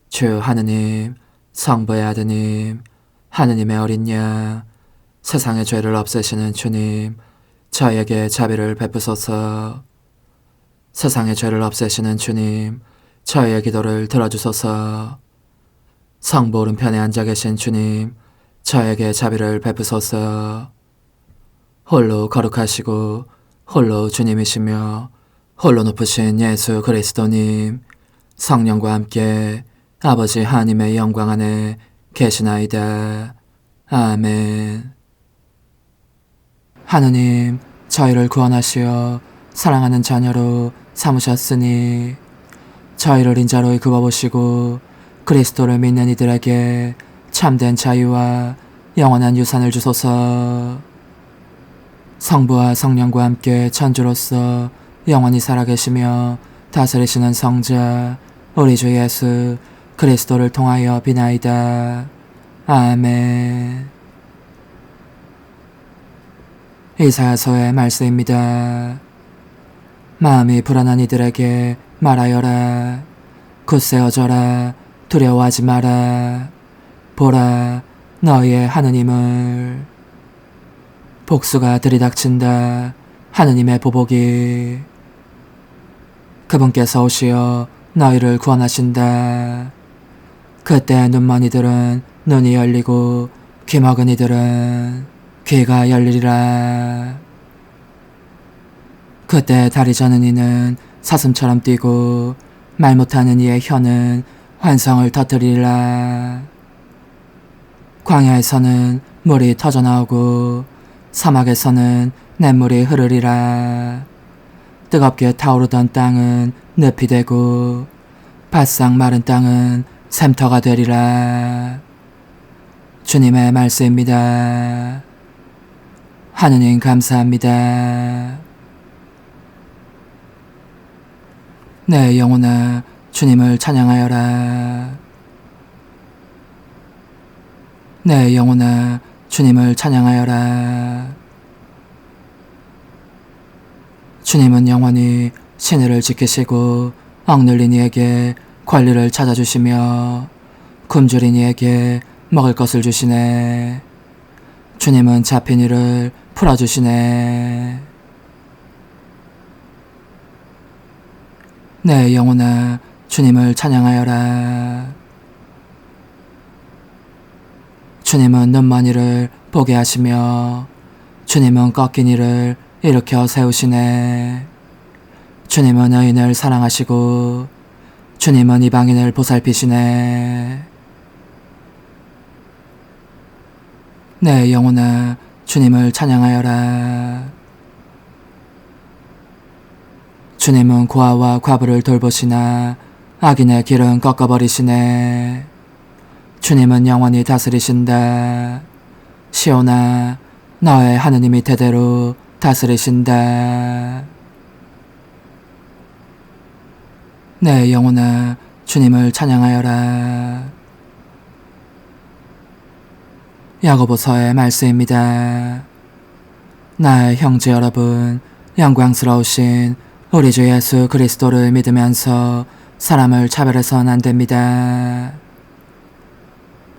주 하느님, 성부의 아드님, 하느님의 어린 양, 세상의 죄를 없애시는 주님, 저에게 자비를 베푸소서. 세상의 죄를 없애시는 주님, 저의 기도를 들어주소서. 성부 오른편에 앉아 계신 주님, 저에게 자비를 베푸소서. 홀로 거룩하시고 홀로 주님이시며 홀로 높으신 예수 그리스도님, 성령과 함께 아버지 하나님의 영광 안에 계시나이다. 아멘. 하느님, 저희를 구원하시어 사랑하는 자녀로 삼으셨으니 저희를 인자로 굽어보시고 그리스도를 믿는 이들에게 참된 자유와 영원한 유산을 주소서. 성부와 성령과 함께 천주로서 영원히 살아계시며 다스리시는 성자 우리 주 예수 그리스도를 통하여 비나이다. 아멘. 이사야서의 말씀입니다. 마음이 불안한 이들에게 말하여라. 굳세어져라. 두려워하지 마라. 보라, 너희의 하느님을. 복수가 들이닥친다. 하느님의 보복이. 그분께서 오시어 너희를 구원하신다. 그때 눈먼 이들은 눈이 열리고 귀먹은 이들은 귀가 열리리라. 그때 다리 저는 이는 사슴처럼 뛰고 말 못하는 이의 혀는 환성을 터뜨리리라. 광야에서는 물이 터져나오고 사막에서는 냇물이 흐르리라. 뜨겁게 타오르던 땅은 늪이 되고 바싹 마른 땅은 샘터가 되리라. 주님의 말씀입니다. 하느님 감사합니다. 내 영혼아 주님을 찬양하여라. 내 영혼아 주님을 찬양하여라. 주님은 영원히 신의를 지키시고 억눌린 이에게 권리를 찾아주시며 굶주린 이에게 먹을 것을 주시네. 주님은 잡힌 이를 풀어주시네. 내 영혼아 주님을 찬양하여라. 주님은 눈먼 이를 보게 하시며 주님은 꺾인 이를 일으켜 세우시네. 주님은 의인을 사랑하시고 주님은 이방인을 보살피시네. 내 영혼아 주님을 찬양하여라. 주님은 고아와 과부를 돌보시나 악인의 길은 꺾어버리시네. 주님은 영원히 다스리신다. 시온아 너의 하느님이 대대로 다스리신다. 내 영혼아, 주님을 찬양하여라. 야고보서의 말씀입니다. 나의 형제 여러분, 영광스러우신 우리 주 예수 그리스도를 믿으면서 사람을 차별해서는 안 됩니다.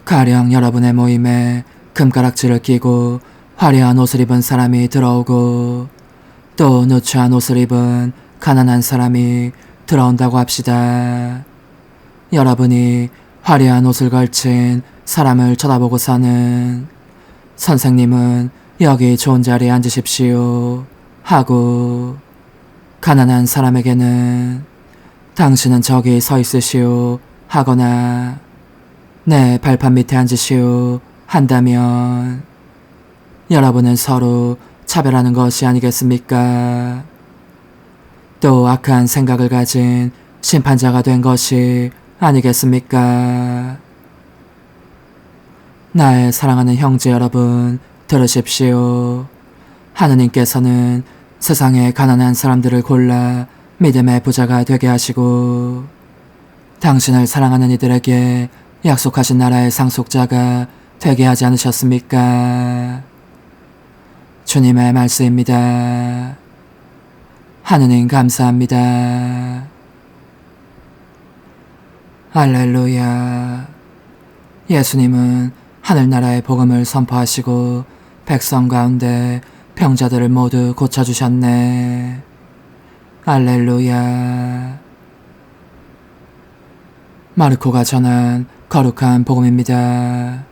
가령 여러분의 모임에 금가락지를 끼고 화려한 옷을 입은 사람이 들어오고 또 누추한 옷을 입은 가난한 사람이 들어온다고 합시다. 여러분이 화려한 옷을 걸친 사람을 쳐다보고서는 선생님은 여기 좋은 자리에 앉으십시오 하고, 가난한 사람에게는 당신은 저기 서 있으시오 하거나 내 발판 밑에 앉으시오 한다면 여러분은 서로 차별하는 것이 아니겠습니까? 또 악한 생각을 가진 심판자가 된 것이 아니겠습니까? 나의 사랑하는 형제 여러분, 들으십시오. 하느님께서는 세상의 가난한 사람들을 골라 믿음의 부자가 되게 하시고 당신을 사랑하는 이들에게 약속하신 나라의 상속자가 되게 하지 않으셨습니까? 주님의 말씀입니다. 하느님 감사합니다. 할렐루야. 예수님은 하늘나라의 복음을 선포하시고 백성 가운데 병자들을 모두 고쳐주셨네. 할렐루야. 마르코가 전한 거룩한 복음입니다.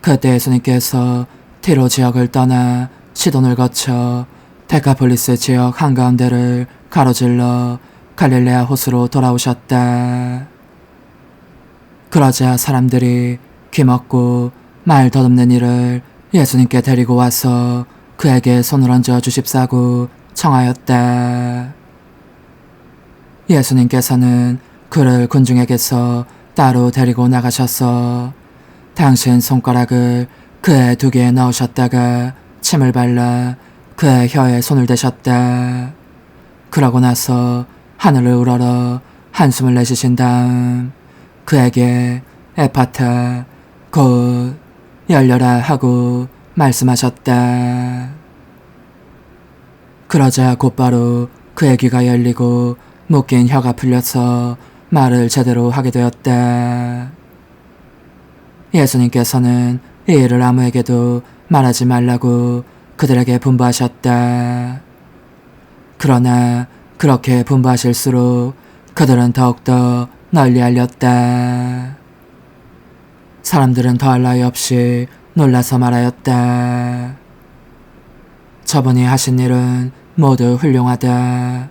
그때 예수님께서 티로 지역을 떠나 시돈을 거쳐 데카폴리스 지역 한가운데를 가로질러 갈릴레아 호수로 돌아오셨다. 그러자 사람들이 귀먹고 말 더듬는 이를 예수님께 데리고 와서 그에게 손을 얹어 주십사고 청하였다. 예수님께서는 그를 군중에게서 따로 데리고 나가셔서 당신 손가락을 그의 두 개에 넣으셨다가 침을 발라 그의 혀에 손을 대셨다. 그러고 나서 하늘을 우러러 한숨을 내쉬신 다음 그에게 에파타, 곧 열려라 하고 말씀하셨다. 그러자 곧바로 그의 귀가 열리고 묶인 혀가 풀려서 말을 제대로 하게 되었다. 예수님께서는 이 일을 아무에게도 말하지 말라고 그들에게 분부하셨다. 그러나 그렇게 분부하실수록 그들은 더욱더 널리 알렸다. 사람들은 더할 나위 없이 놀라서 말하였다. 저분이 하신 일은 모두 훌륭하다.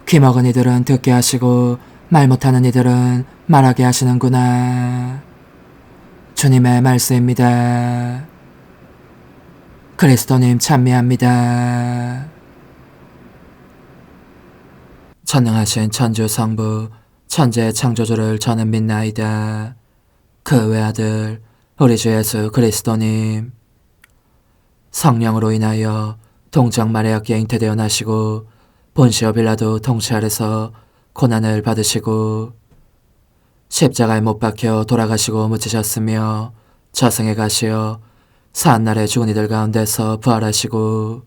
귀먹은 이들은 듣게 하시고 말 못하는 이들은 말하게 하시는구나. 주님의 말씀입니다. 그리스도님 찬미합니다. 전능하신 천주 성부 천재 창조주를 저는 믿나이다. 그 외아들 우리 주 예수 그리스도님, 성령으로 인하여 동정 마리아께 잉태되어 나시고 본시오 빌라도 통치 아래서 고난을 받으시고 십자가에 못 박혀 돌아가시고 묻히셨으며 저승에 가시어 사한날에 죽은 이들 가운데서 부활하시고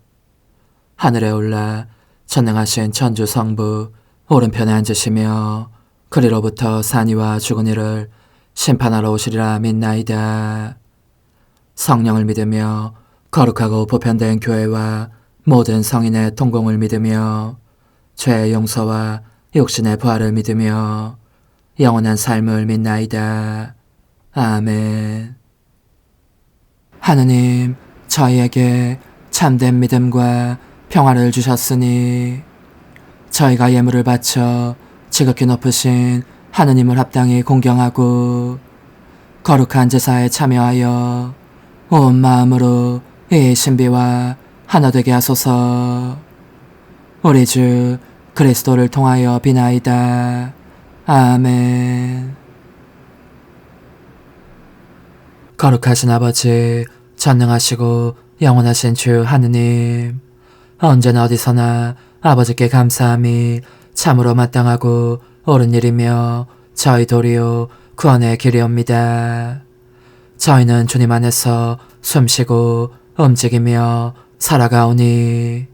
하늘에 올라 전능하신 천주 성부 오른편에 앉으시며 그리로부터 산이와 죽은 이를 심판하러 오시리라 믿나이다. 성령을 믿으며 거룩하고 보편된 교회와 모든 성인의 통공을 믿으며 죄의 용서와 육신의 부활을 믿으며 영원한 삶을 믿나이다. 아멘. 하느님, 저희에게 참된 믿음과 평화를 주셨으니 저희가 예물을 바쳐 지극히 높으신 하느님을 합당히 공경하고 거룩한 제사에 참여하여 온 마음으로 이 신비와 하나 되게 하소서. 우리 주 그리스도를 통하여 비나이다. 아멘. 거룩하신 아버지, 전능하시고 영원하신 주 하느님, 언제나 어디서나 아버지께 감사함이 참으로 마땅하고 옳은 일이며 저희 도리요 구원의 길이옵니다. 저희는 주님 안에서 숨쉬고 움직이며 살아가오니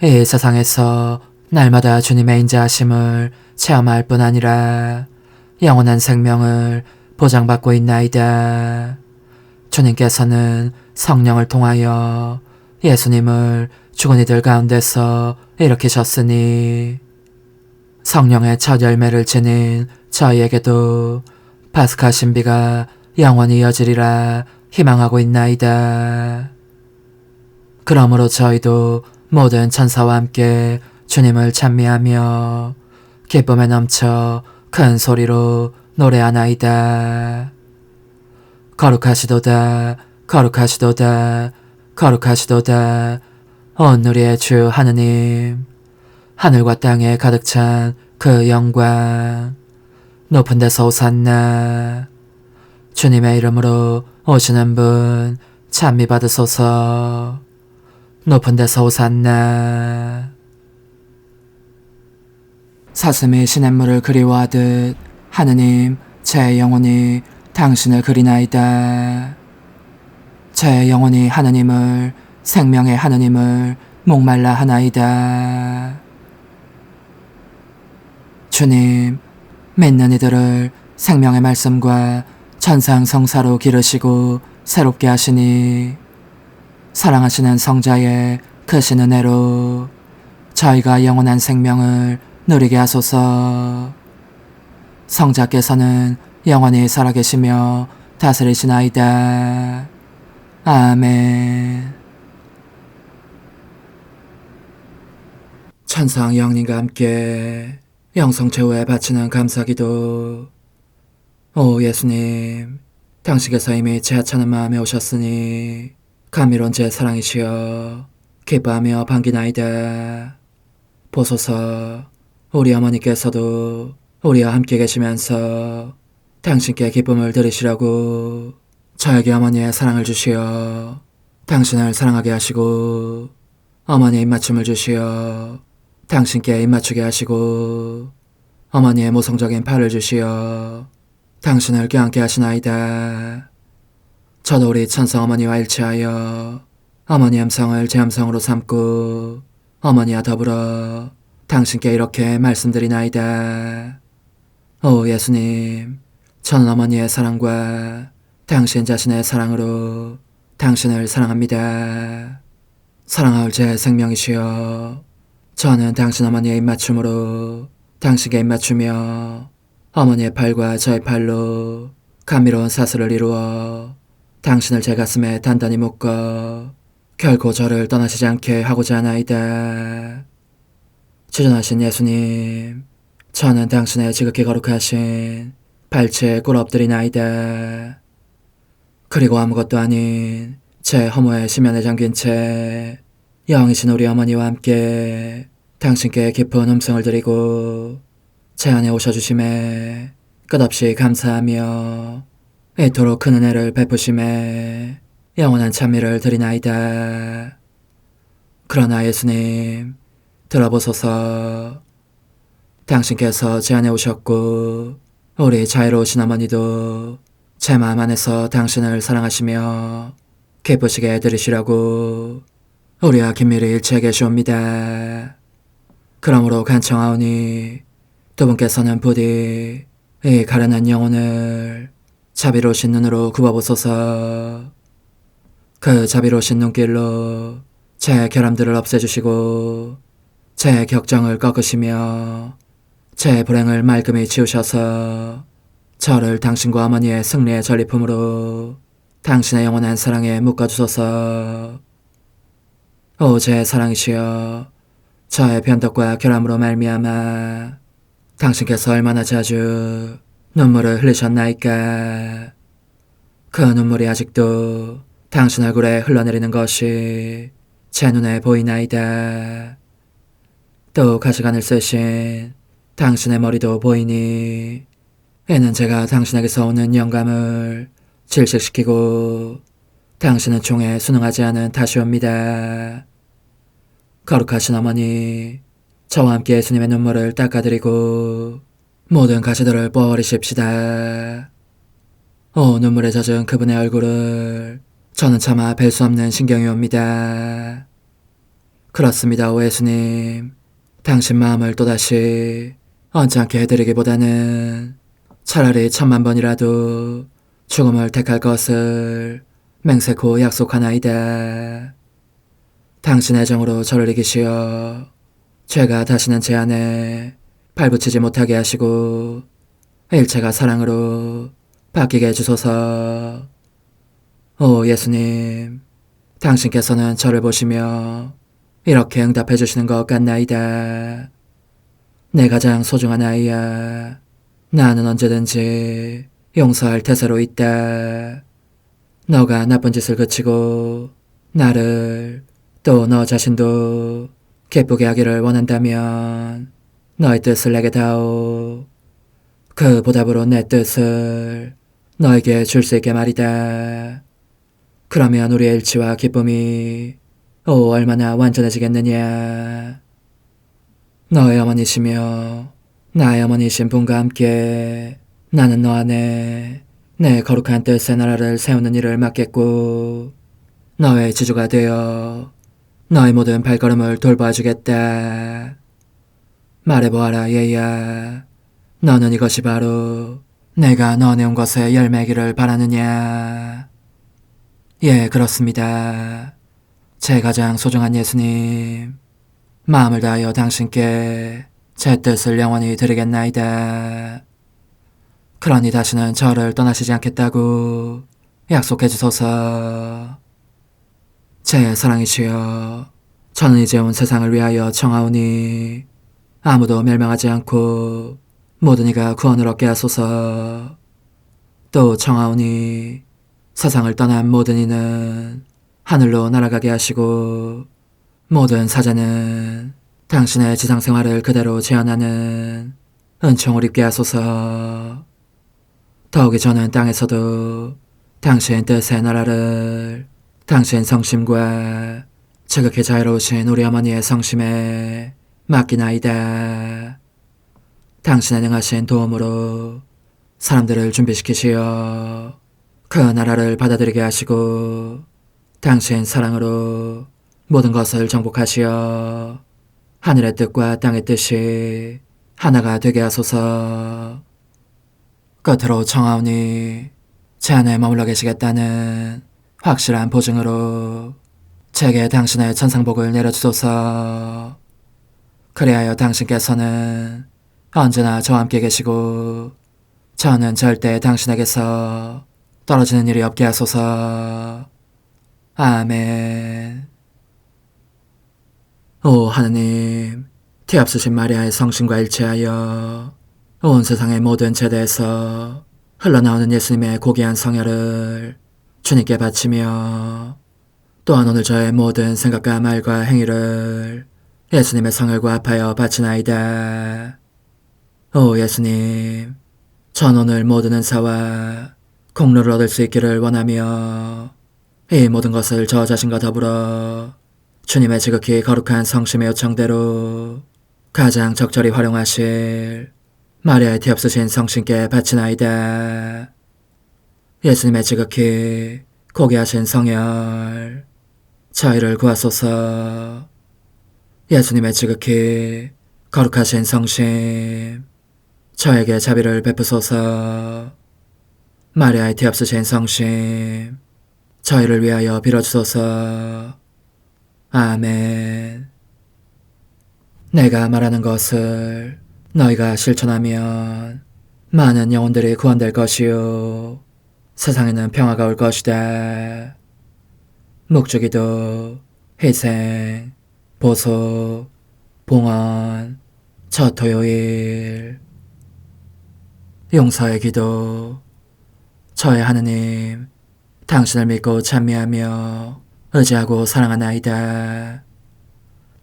이 세상에서 날마다 주님의 인자하심을 체험할 뿐 아니라 영원한 생명을 보장받고 있나이다. 주님께서는 성령을 통하여 예수님을 죽은 이들 가운데서 일으키셨으니 성령의 첫 열매를 지닌 저희에게도 파스카 신비가 영원히 이어지리라 희망하고 있나이다. 그러므로 저희도 모든 천사와 함께 주님을 찬미하며 기쁨에 넘쳐 큰 소리로 노래하나이다. 거룩하시도다, 거룩하시도다, 거룩하시도다. 온 우리의 주 하느님, 하늘과 땅에 가득 찬 그 영광, 높은 데서 오산나. 주님의 이름으로 오시는 분 찬미 받으소서. 높은 데서 오산나. 사슴이 시냇물을 그리워하듯 하느님, 제 영혼이 당신을 그리나이다. 제 영혼이 하느님을, 생명의 하느님을 목말라 하나이다. 주님, 믿는 이들을 생명의 말씀과 천상성사로 기르시고 새롭게 하시니 사랑하시는 성자의 크신 은혜로 저희가 영원한 생명을 누리게 하소서. 성자께서는 영원히 살아계시며 다스리시나이다. 아멘. 천상 영님과 함께 영성 최후에 바치는 감사기도. 오 예수님, 당신께서 이미 제 하찮은 마음에 오셨으니 감미로운 제 사랑이시여 기뻐하며 반기나이다. 보소서, 우리 어머니께서도 우리와 함께 계시면서 당신께 기쁨을 드리시라고 저에게 어머니의 사랑을 주시어 당신을 사랑하게 하시고 어머니의 입맞춤을 주시어 당신께 입맞추게 하시고 어머니의 모성적인 팔을 주시어 당신을 껴안게 하시나이다. 저도 우리 천성 어머니와 일치하여 어머니 음성을 제 음성으로 삼고 어머니와 더불어 당신께 이렇게 말씀드리나이다. 오 예수님, 저는 어머니의 사랑과 당신 자신의 사랑으로 당신을 사랑합니다. 사랑하올 제 생명이시여, 저는 당신 어머니의 입맞춤으로 당신께 입맞추며 어머니의 팔과 저의 팔로 감미로운 사슬을 이루어 당신을 제 가슴에 단단히 묶어 결코 저를 떠나시지 않게 하고자 하나이다. 주전하신 예수님, 저는 당신의 지극히 거룩하신 발치에 꿇어 엎드리나이다. 그리고 아무것도 아닌 제 허무의 심연에 잠긴 채 영이신 우리 어머니와 함께 당신께 깊은 음성을 드리고 제 안에 오셔주심에 끝없이 감사하며 이토록 큰 은혜를 베푸심에 영원한 찬미를 드리나이다. 그러나 예수님, 들어보소서. 당신께서 제 안에 오셨고 우리 자유로우신 어머니도 제 마음 안에서 당신을 사랑하시며 기쁘시게 들으시라고 우리와 긴밀히 일치해 계시옵니다. 그러므로 간청하오니 두 분께서는 부디 이 가련한 영혼을 자비로우신 눈으로 굽어보소서. 그 자비로우신 눈길로 제 결함들을 없애주시고 제 격정을 꺾으시며 제 불행을 말끔히 지우셔서 저를 당신과 어머니의 승리의 전리품으로 당신의 영원한 사랑에 묶어주소서. 오 제 사랑이시여, 저의 변덕과 결함으로 말미암아 당신께서 얼마나 자주 눈물을 흘리셨나이까. 그 눈물이 아직도 당신 얼굴에 흘러내리는 것이 제 눈에 보이나이다. 또 가시관을 쓰신 당신의 머리도 보이니 이는 제가 당신에게서 오는 영감을 질식시키고 당신은 총에 순응하지 않은 탓이옵니다. 거룩하신 어머니, 저와 함께 예수님의 눈물을 닦아드리고 모든 가시들을 뽑아버리십시다. 눈물에 젖은 그분의 얼굴을 저는 차마 뵐 수 없는 신경이 옵니다. 그렇습니다, 오 예수님. 당신 마음을 또다시 언짢게 해드리기보다는 차라리 1000,000번이라도 죽음을 택할 것을 맹세코 약속하나이다. 당신 애정으로 저를 이기시어 죄가 다시는 제 안에 발붙이지 못하게 하시고 일체가 사랑으로 바뀌게 해주소서. 오 예수님, 당신께서는 저를 보시며 이렇게 응답해 주시는 것 같나이다. 내 가장 소중한 아이야, 나는 언제든지 용서할 태세로 있다. 너가 나쁜 짓을 그치고 나를 또 너 자신도 기쁘게 하기를 원한다면 너의 뜻을 내게 다오. 그 보답으로 내 뜻을 너에게 줄 수 있게 말이다. 그러면 우리의 일치와 기쁨이 얼마나 완전해지겠느냐. 너의 어머니시며 나의 어머니신 분과 함께 나는 너 안에 내 거룩한 뜻의 나라를 세우는 일을 맡겠고 너의 지주가 되어 너의 모든 발걸음을 돌봐주겠다. 말해보아라 얘야, 너는 이것이 바로 내가 넣어내온 것의 열매기를 바라느냐. 예, 그렇습니다. 제 가장 소중한 예수님, 마음을 다하여 당신께 제 뜻을 영원히 드리겠나이다. 그러니 다시는 저를 떠나시지 않겠다고 약속해 주소서. 제 사랑이시여, 저는 이제 온 세상을 위하여 청하오니 아무도 멸망하지 않고 모든 이가 구원을 얻게 하소서. 또 청하오니 세상을 떠난 모든 이는 하늘로 날아가게 하시고 모든 사자는 당신의 지상생활을 그대로 재현하는 은총을 입게 하소서. 더욱이 저는 땅에서도 당신 뜻의 나라를 당신 성심과 지극히 자유로우신 우리 어머니의 성심에 맡기나이다. 당신의 능하신 도움으로 사람들을 준비시키시어 그 나라를 받아들이게 하시고 당신 사랑으로 모든 것을 정복하시어 하늘의 뜻과 땅의 뜻이 하나가 되게 하소서. 끝으로 청하오니 제 안에 머물러 계시겠다는 확실한 보증으로 제게 당신의 천상복을 내려주소서. 그리하여 당신께서는 언제나 저와 함께 계시고 저는 절대 당신에게서 떨어지는 일이 없게 하소서. 아멘. 오 하느님, 티없으신 마리아의 성신과 일치하여 온 세상의 모든 제대에서 흘러나오는 예수님의 고귀한 성혈을 주님께 바치며 또한 오늘 저의 모든 생각과 말과 행위를 예수님의 성혈과 합하여 바치나이다. 오 예수님, 전 오늘 모든 은사와 공로를 얻을 수 있기를 원하며 이 모든 것을 저 자신과 더불어 주님의 지극히 거룩한 성심의 요청대로 가장 적절히 활용하실 마리아의 티없으신 성신께 바치나이다. 예수님의 지극히 고귀하신 성혈, 저희를 구하소서. 예수님의 지극히 거룩하신 성심, 저에게 자비를 베푸소서. 마리아의 티없으신 성심, 저희를 위하여 빌어주소서. 아멘. 내가 말하는 것을 너희가 실천하면 많은 영혼들이 구원될 것이요 세상에는 평화가 올 것이다. 묵주기도, 희생, 보속, 봉헌, 첫 토요일. 용서의 기도. 저의 하느님, 당신을 믿고 찬미하며 의지하고 사랑하나이다.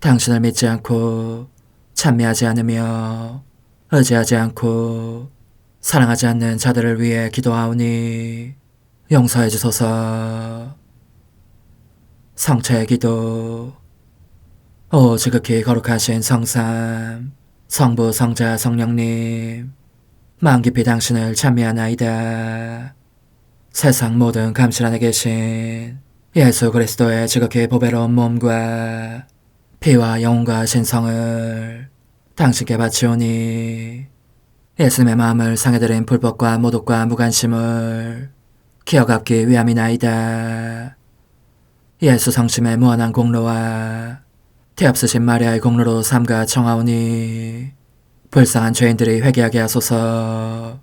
당신을 믿지 않고 찬미하지 않으며 의지하지 않고 사랑하지 않는 자들을 위해 기도하오니 용서해 주소서. 성체의 기도. 오 지극히 거룩하신 성삼, 성부 성자 성령님, 마음 깊이 당신을 찬미하나이다. 세상 모든 감실 안에 계신 예수 그리스도의 지극히 보배로운 몸과 피와 영혼과 신성을 당신께 바치오니 예수님의 마음을 상해드린 불법과 모독과 무관심을 기어갚기 위함이나이다. 예수 성심의 무한한 공로와 태없으신 마리아의 공로로 삼가 청하오니 불쌍한 죄인들이 회개하게 하소서.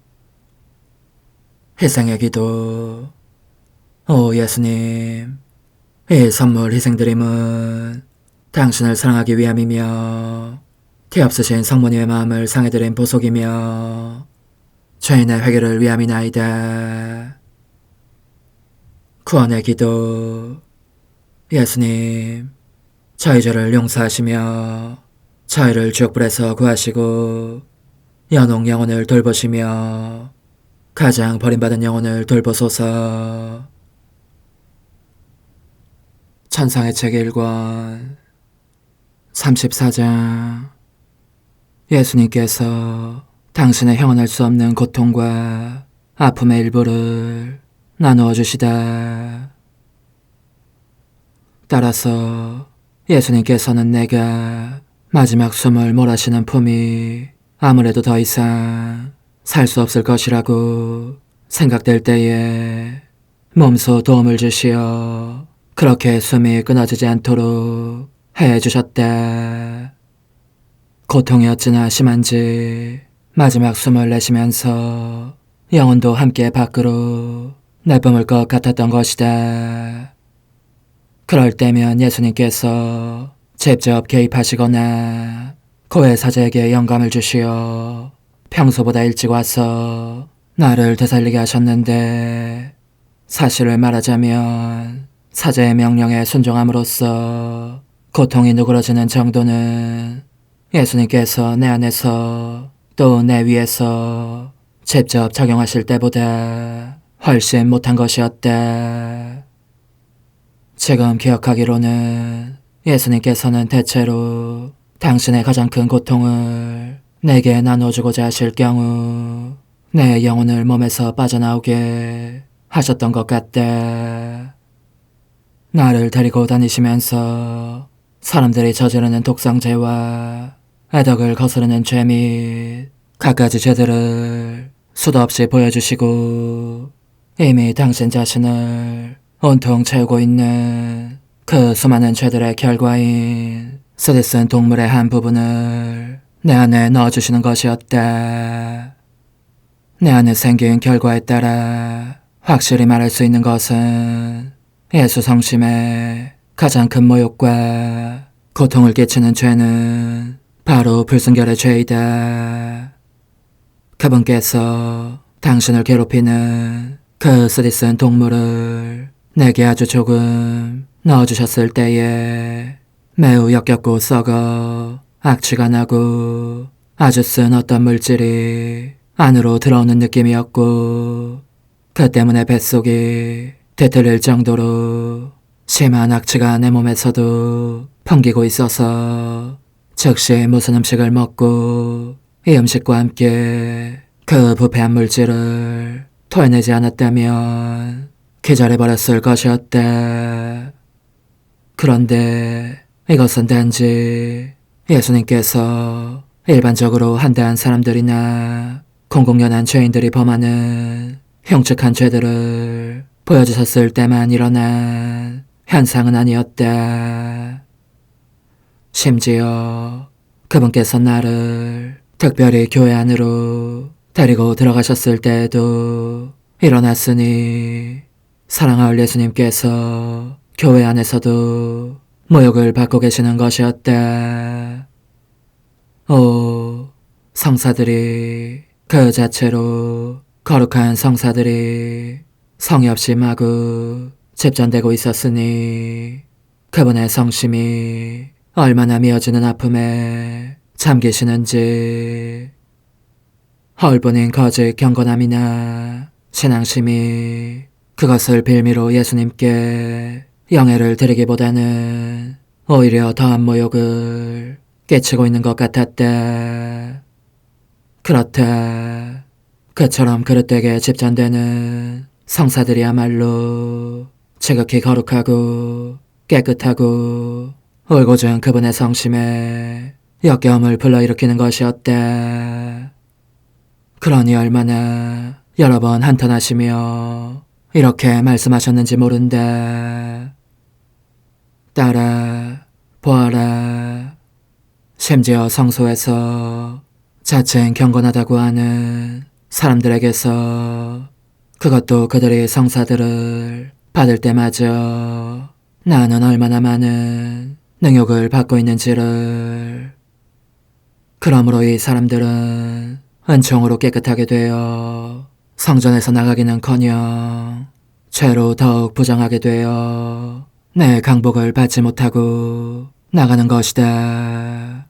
희생의 기도. 오 예수님, 이 선물 희생드림은 당신을 사랑하기 위함이며 태없으신 성모님의 마음을 상해드린 보속이며 죄인의 회개를 위함이나이다. 구원의 기도. 예수님, 저희 죄를 용서하시며 저희를 지옥불에서 구하시고 연옥 영혼을 돌보시며 가장 버림받은 영혼을 돌보소서. 천상의 책 1권 34장. 예수님께서 당신의 형언할 수 없는 고통과 아픔의 일부를 나누어 주시다. 따라서 예수님께서는 내가 마지막 숨을 몰아쉬는 품이 아무래도 더 이상 살 수 없을 것이라고 생각될 때에 몸소 도움을 주시어 그렇게 숨이 끊어지지 않도록 해주셨다. 고통이 어찌나 심한지 마지막 숨을 내쉬면서 영혼도 함께 밖으로 내뿜을 것 같았던 것이다. 그럴 때면 예수님께서 직접 개입하시거나 고해 사제에게 영감을 주시어 평소보다 일찍 와서 나를 되살리게 하셨는데, 사실을 말하자면 사제의 명령에 순종함으로써 고통이 누그러지는 정도는 예수님께서 내 안에서 또 내 위에서 직접 작용하실 때보다 훨씬 못한 것이었다. 지금 기억하기로는 예수님께서는 대체로 당신의 가장 큰 고통을 내게 나눠주고자 하실 경우 내 영혼을 몸에서 빠져나오게 하셨던 것 같다. 나를 데리고 다니시면서 사람들이 저지르는 독성죄와 애덕을 거스르는 죄 및 갖가지 죄들을 수도 없이 보여주시고 이미 당신 자신을 온통 채우고 있는 그 수많은 죄들의 결과인 쓰디쓴 동물의 한 부분을 내 안에 넣어주시는 것이었다. 내 안에 생긴 결과에 따라 확실히 말할 수 있는 것은 예수 성심의 가장 큰 모욕과 고통을 끼치는 죄는 바로 불순결의 죄이다. 그분께서 당신을 괴롭히는 그 쓰디쓴 동물을 내게 아주 조금 넣어주셨을 때에 매우 역겹고 썩어 악취가 나고 아주 쓴 어떤 물질이 안으로 들어오는 느낌이었고, 그 때문에 뱃속이 뒤틀릴 정도로 심한 악취가 내 몸에서도 풍기고 있어서 즉시 무슨 음식을 먹고 이 음식과 함께 그 부패한 물질을 토해내지 않았다면 기절해버렸을 것이었다. 그런데 이것은 단지 예수님께서 일반적으로 한대한 사람들이나 공공연한 죄인들이 범하는 흉측한 죄들을 보여주셨을 때만 일어난 현상은 아니었다. 심지어 그분께서 나를 특별히 교회 안으로 데리고 들어가셨을 때에도 일어났으니 사랑할 예수님께서 교회 안에서도 모욕을 받고 계시는 것이었다. 오, 성사들이 그 자체로 거룩한 성사들이 성의 없이 마구 집전되고 있었으니 그분의 성심이 얼마나 미어지는 아픔에 잠기시는지, 헐뿐인 거짓 경건함이나 신앙심이 그것을 빌미로 예수님께 영예를 드리기보다는 오히려 더한 모욕을 끼치고 있는 것 같았다. 그렇다. 그처럼 그릇되게 집전되는 성사들이야말로 지극히 거룩하고 깨끗하고 울고준 그분의 성심에 역겨움을 불러일으키는 것이었다. 그러니 얼마나 여러 번 한탄하시며 이렇게 말씀하셨는지 모른다. 딸아, 보아라. 심지어 성소에서 자칭 경건하다고 하는 사람들에게서, 그것도 그들이 성사들을 받을 때마저 나는 얼마나 많은 능욕을 받고 있는지를. 그러므로 이 사람들은 은총으로 깨끗하게 되어 성전에서 나가기는커녕 죄로 더욱 부정하게 되어 내 강복을 받지 못하고 나가는 것이다.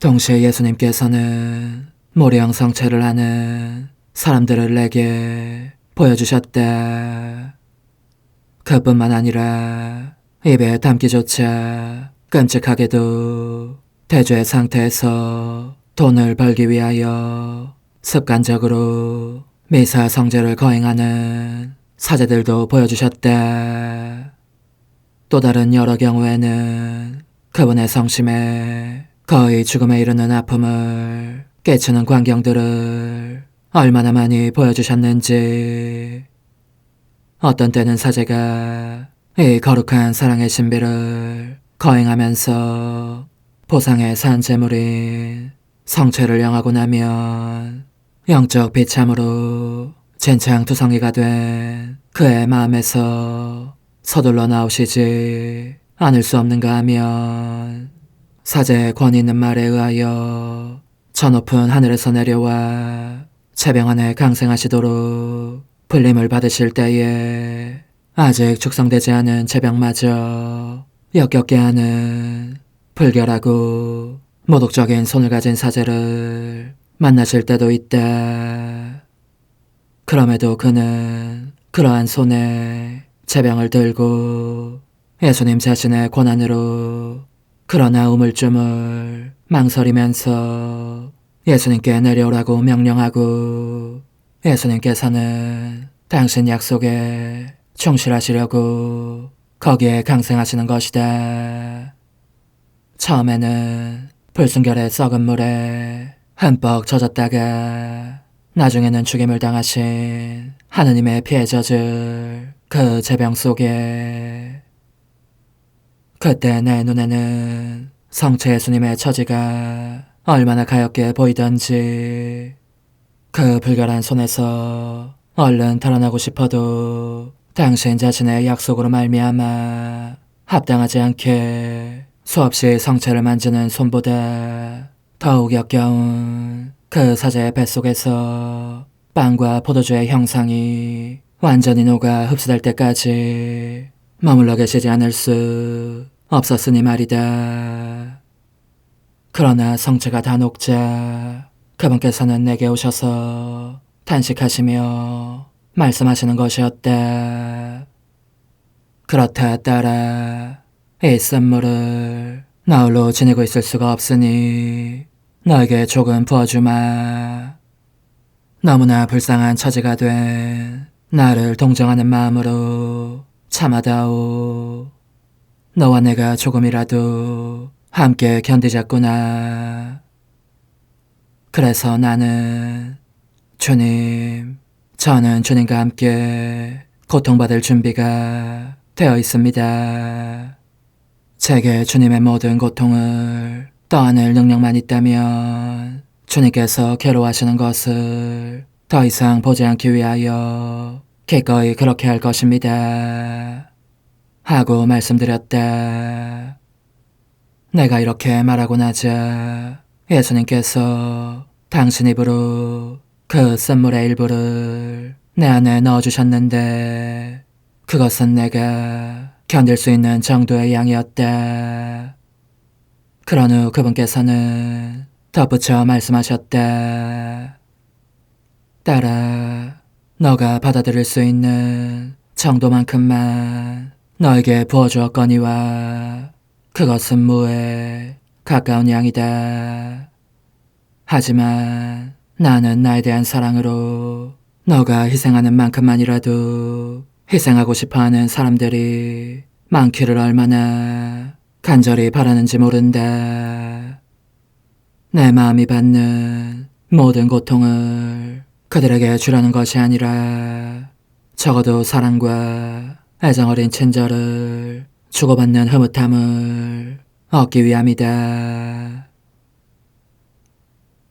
동시에 예수님께서는 모령 성체를 하는 사람들을 내게 보여주셨다. 그뿐만 아니라 입에 담기조차 끔찍하게도 대죄 상태에서 돈을 벌기 위하여 습관적으로 미사 성제를 거행하는 사제들도 보여주셨다. 또 다른 여러 경우에는 그분의 성심에 거의 죽음에 이르는 아픔을 끼치는 광경들을 얼마나 많이 보여주셨는지. 어떤 때는 사제가 이 거룩한 사랑의 신비를 거행하면서 보상의 산재물인 성체를 영하고 나면 영적 비참으로 진창투성이가 된 그의 마음에서 서둘러 나오시지 않을 수 없는가 하면 사제의 권위 있는 말에 의하여 저 높은 하늘에서 내려와 채병 안에 강생하시도록 불림을 받으실 때에 아직 축성되지 않은 채병마저 역겹게 하는 불결하고 모독적인 손을 가진 사제를 만나실 때도 있다. 그럼에도 그는 그러한 손에 채병을 들고 예수님 자신의 권한으로 그러나 우물쭈물 망설이면서 예수님께 내려오라고 명령하고, 예수님께서는 당신 약속에 충실하시려고 거기에 강생하시는 것이다. 처음에는 불순결의 썩은 물에 흠뻑 젖었다가 나중에는 죽임을 당하신 하느님의 피에 젖을 그 제병 속에, 그때 내 눈에는 성체 예수님의 처지가 얼마나 가엾게 보이던지, 그 불결한 손에서 얼른 털어나고 싶어도 당신 자신의 약속으로 말미암아 합당하지 않게 수없이 성체를 만지는 손보다 더욱 역겨운 그 사제의 뱃속에서 빵과 포도주의 형상이 완전히 녹아 흡수될 때까지 머물러 계시지 않을 수 없었으니 말이다. 그러나 성체가 다 녹자 그분께서는 내게 오셔서 탄식하시며 말씀하시는 것이었다. 그렇다 딸아, 이 쓴물을 나홀로 지니고 있을 수가 없으니 너에게 조금 부어주마. 너무나 불쌍한 처지가 된 나를 동정하는 마음으로 참아다오. 너와 내가 조금이라도 함께 견디자꾸나. 그래서 나는, 주님, 저는 주님과 함께 고통받을 준비가 되어 있습니다. 제게 주님의 모든 고통을 떠안을 능력만 있다면 주님께서 괴로워하시는 것을 더 이상 보지 않기 위하여 기꺼이 그렇게 할 것입니다. 하고 말씀드렸다. 내가 이렇게 말하고 나자 예수님께서 당신 입으로 그 쓴물의 일부를 내 안에 넣어주셨는데, 그것은 내가 견딜 수 있는 정도의 양이었다. 그런 후 그분께서는 덧붙여 말씀하셨다. 딸아, 너가 받아들일 수 있는 정도만큼만 너에게 부어주었거니와 그것은 무에 가까운 양이다. 하지만 나는 나에 대한 사랑으로 너가 희생하는 만큼만이라도 희생하고 싶어하는 사람들이 많기를 얼마나 간절히 바라는지 모른다. 내 마음이 받는 모든 고통을 그들에게 주려는 것이 아니라 적어도 사랑과 애정 어린 친절을 주고받는 흐뭇함을 얻기 위함이다.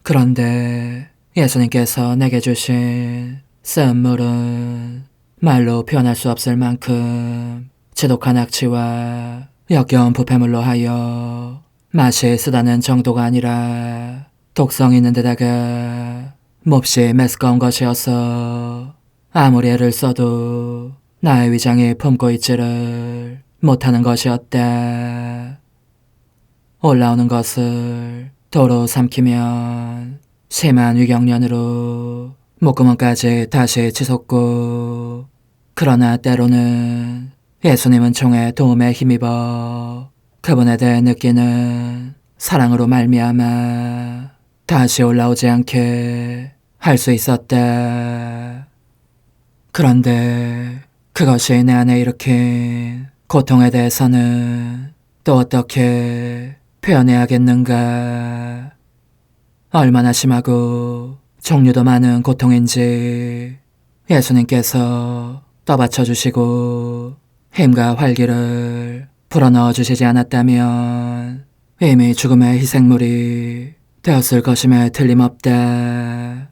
그런데 예수님께서 내게 주신 선물은 말로 표현할 수 없을 만큼 지독한 악취와 역겨운 부패물로 하여 맛이 쓰다는 정도가 아니라 독성이 있는 데다가 몹시 매스꺼운 것이어서 아무리 애를 써도 나의 위장이 품고 있지를 못하는 것이었다. 올라오는 것을 도로 삼키면 심한 위경련으로 목구멍까지 다시 치솟고, 그러나 때로는 예수님은 총에 도움에 힘입어 그분에 대해 느끼는 사랑으로 말미암아 다시 올라오지 않게 할 수 있었다. 그런데 그것이 내 안에 일으킨 고통에 대해서는 또 어떻게 표현해야겠는가? 얼마나 심하고 종류도 많은 고통인지 예수님께서 떠받쳐 주시고 힘과 활기를 불어넣어 주시지 않았다면 이미 죽음의 희생물이 되었을 것임에 틀림없다.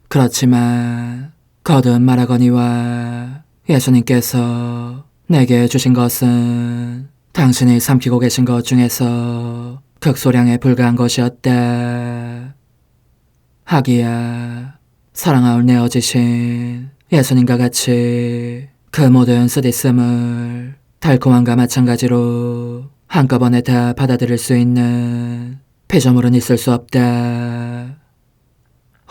그렇지만 거듭 말하거니와 예수님께서 내게 주신 것은 당신이 삼키고 계신 것 중에서 극소량에 불과한 것이었다. 하기야 사랑하올 내어지신 예수님과 같이 그 모든 쓰디씀을 달콤함과 마찬가지로 한꺼번에 다 받아들일 수 있는 피조물은 있을 수 없다.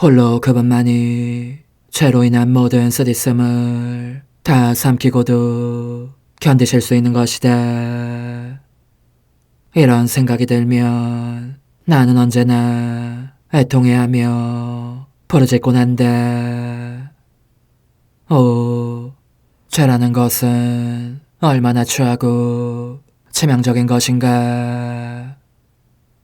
홀로 그분만이 죄로 인한 모든 쓰디씀을 다 삼키고도 견디실 수 있는 것이다. 이런 생각이 들면 나는 언제나 애통해하며 부르짖곤 한다. 오, 죄라는 것은 얼마나 추하고 치명적인 것인가.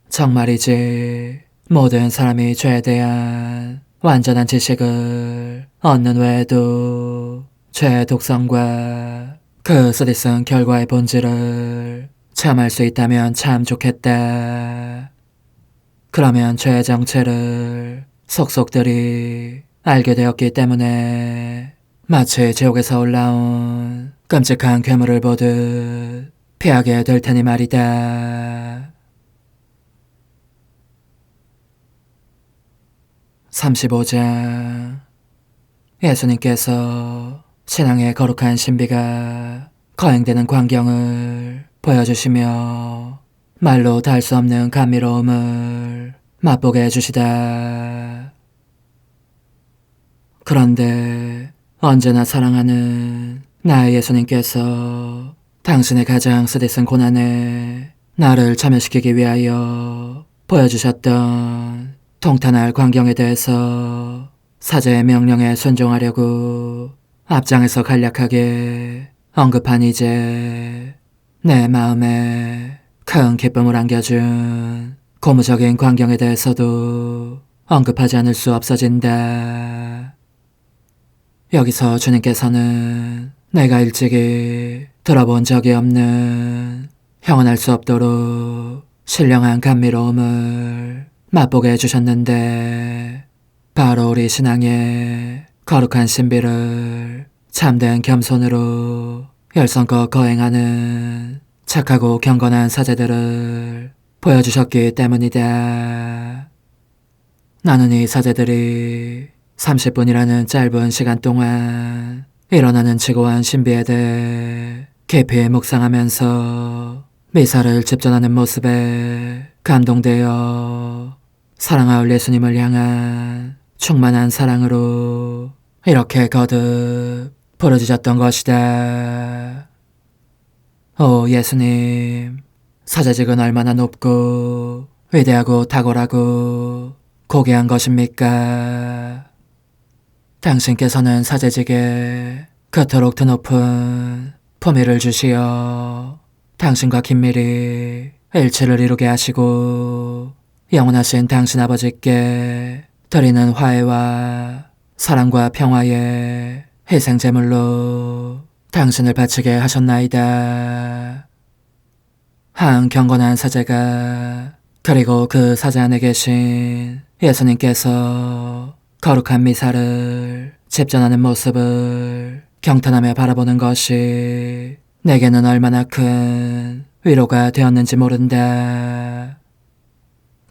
정말이지 모든 사람이 죄에 대한 완전한 지식을 얻는 외에도 죄의 독성과 그 쓰디쓴 결과의 본질을 체험할 수 있다면 참 좋겠다. 그러면 죄의 정체를 속속들이 알게 되었기 때문에 마치 지옥에서 올라온 끔찍한 괴물을 보듯 피하게 될 테니 말이다. 35장. 예수님께서 신앙의 거룩한 신비가 거행되는 광경을 보여주시며 말로 닿을 수 없는 감미로움을 맛보게 해주시다. 그런데 언제나 사랑하는 나의 예수님께서 당신의 가장 쓰디쓴 고난에 나를 참여시키기 위하여 보여주셨던 통탄할 광경에 대해서 사제의 명령에 순종하려고 앞장에서 간략하게 언급한 이제 내 마음에 큰 기쁨을 안겨준 고무적인 광경에 대해서도 언급하지 않을 수 없어진다. 여기서 주님께서는 내가 일찍이 들어본 적이 없는 형언할 수 없도록 신령한 감미로움을 맛보게 해주셨는데, 바로 우리 신앙의 거룩한 신비를 참된 겸손으로 열성껏 거행하는 착하고 경건한 사제들을 보여주셨기 때문이다. 나는 이 사제들이 30분이라는 짧은 시간 동안 일어나는 지고한 신비에 대해 깊이 묵상하면서 미사를 집전하는 모습에 감동되어 사랑하올 예수님을 향한 충만한 사랑으로 이렇게 거듭 부르짖었던 것이다. 오 예수님, 사제직은 얼마나 높고 위대하고 탁월하고 고귀한 것입니까? 당신께서는 사제직에 그토록 드높은 품위를 주시어 당신과 긴밀히 일치를 이루게 하시고 영원하신 당신 아버지께 드리는 화해와 사랑과 평화의 희생제물로 당신을 바치게 하셨나이다. 한 경건한 사제가 그리고 그 사제 안에 계신 예수님께서 거룩한 미사를 집전하는 모습을 경탄하며 바라보는 것이 내게는 얼마나 큰 위로가 되었는지 모른다.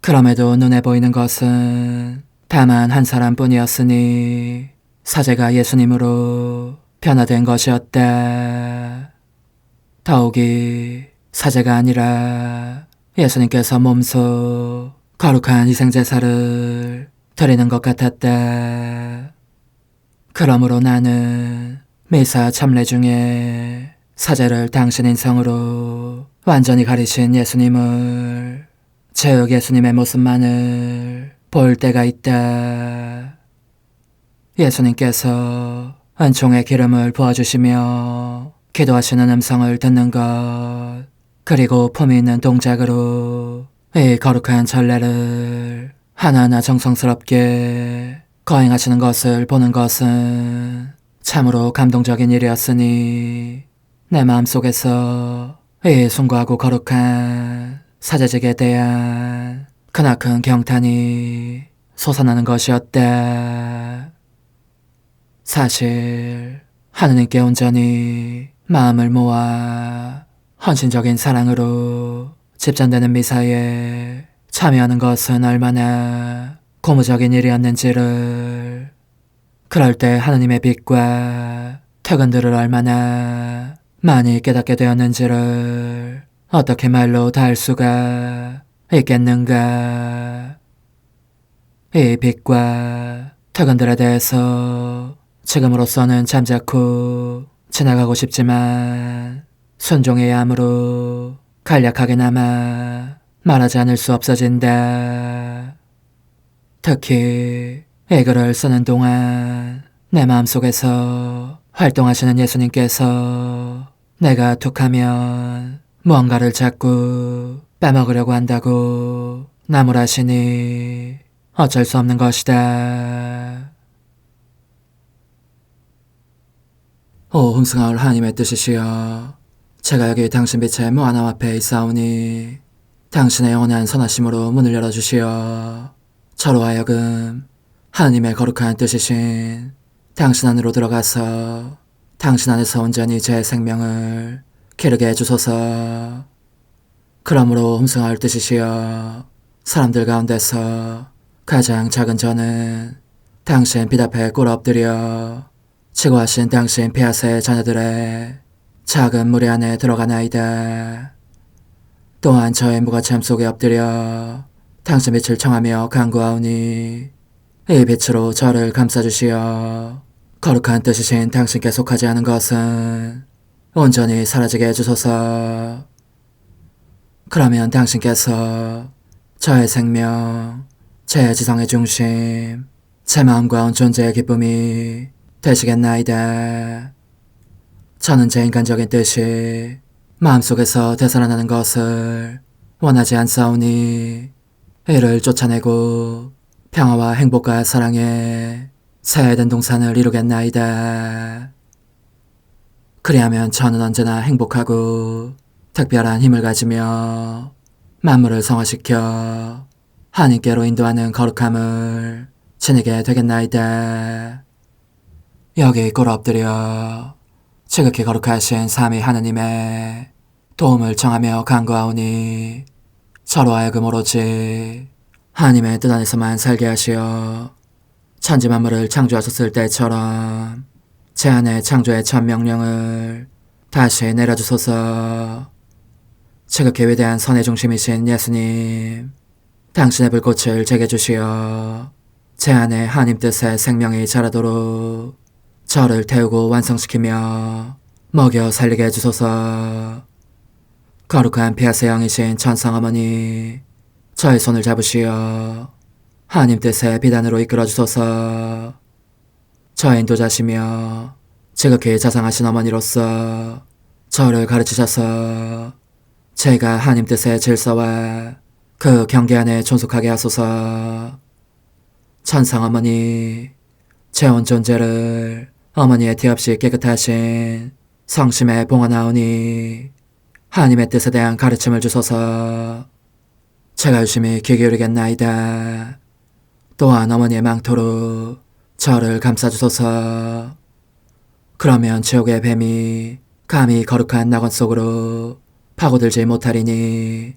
그럼에도 눈에 보이는 것은 다만 한 사람뿐이었으니 사제가 예수님으로 변화된 것이었다. 더욱이 사제가 아니라 예수님께서 몸소 거룩한 희생제사를 드리는 것 같았다. 그러므로 나는 미사 참례 중에 사제를 당신 인성으로 완전히 가리신 예수님을, 즉 예수님의 모습만을 볼 때가 있다. 예수님께서 은총의 기름을 부어주시며 기도하시는 음성을 듣는 것, 그리고 품위 있는 동작으로 이 거룩한 전례를 하나하나 정성스럽게 거행하시는 것을 보는 것은 참으로 감동적인 일이었으니 내 마음속에서 이 숭고하고 거룩한 사제직에 대한 크나큰 경탄이 솟아나는 것이었다. 사실 하느님께 온전히 마음을 모아 헌신적인 사랑으로 집전되는 미사에 참여하는 것은 얼마나 고무적인 일이었는지를, 그럴 때 하느님의 빛과 특은들을 얼마나 많이 깨닫게 되었는지를 어떻게 말로 다 할 수가 있겠는가. 이 빛과 특은들에 대해서 지금으로서는 잠자코 지나가고 싶지만 순종의 암으로 간략하게나마 말하지 않을 수 없어진다. 특히 이 글을 쓰는 동안 내 마음속에서 활동하시는 예수님께서 내가 툭하면 무언가를 자꾸 빼먹으려고 한다고 나무라시니 어쩔 수 없는 것이다. 오 흥승하올 하나님의 뜻이시여, 제가 여기 당신 빛의 무한함 앞에 있사오니 당신의 영원한 선하심으로 문을 열어주시어 저로 하여금 하나님의 거룩한 뜻이신 당신 안으로 들어가서 당신 안에서 온전히 제 생명을 기르게 해주소서. 그러므로 흠승할 뜻이시여, 사람들 가운데서 가장 작은 저는 당신 빛 앞에 꿇어 엎드려 치고하신 당신 폐하세 자녀들의 작은 무리 안에 들어가나이다. 또한 저의 무가참 속에 엎드려 당신 빛을 청하며 간구하오니 이 빛으로 저를 감싸주시어 거룩한 뜻이신 당신께 속하지 않은 것은 온전히 사라지게 해주소서. 그러면 당신께서 저의 생명, 제 지성의 중심, 제 마음과 온 존재의 기쁨이 되시겠나이다. 저는 제 인간적인 뜻이 마음속에서 되살아나는 것을 원하지 않사오니 이를 쫓아내고 평화와 행복과 사랑의 새 에덴 동산을 이루겠나이다. 그리하면 저는 언제나 행복하고 특별한 힘을 가지며 만물을 성화시켜 하나님께로 인도하는 거룩함을 지니게 되겠나이다. 여기 꿇어 엎드려 지극히 거룩하신 삼위 하느님의 도움을 청하며 간구하오니 저로 하여금 오로지 하나님의 뜻 안에서만 살게 하시어 천지 만물을 창조하셨을 때처럼 제 안에 창조의 첫 명령을 다시 내려주소서. 지극히 위대한 선의 중심이신 예수님, 당신의 불꽃을 제게 주시어 제 안에 하나님 뜻의 생명이 자라도록 저를 태우고 완성시키며 먹여 살리게 해주소서. 거룩한 피아세 영이신 천상어머니, 저의 손을 잡으시어 하나님 뜻의 비단으로 이끌어주소서. 저의 인도자시며 지극히 자상하신 어머니로서 저를 가르치셔서 제가 하나님 뜻의 질서와 그 경계 안에 존속하게 하소서. 천상어머니, 제 온 존재를 어머니의 티 없이 깨끗하신 성심에 봉헌하오니 하나님의 뜻에 대한 가르침을 주소서. 제가 열심히 귀 기울이겠나이다. 또한 어머니의 망토로 저를 감싸주소서. 그러면 지옥의 뱀이 감히 거룩한 낙원 속으로 파고들지 못하리니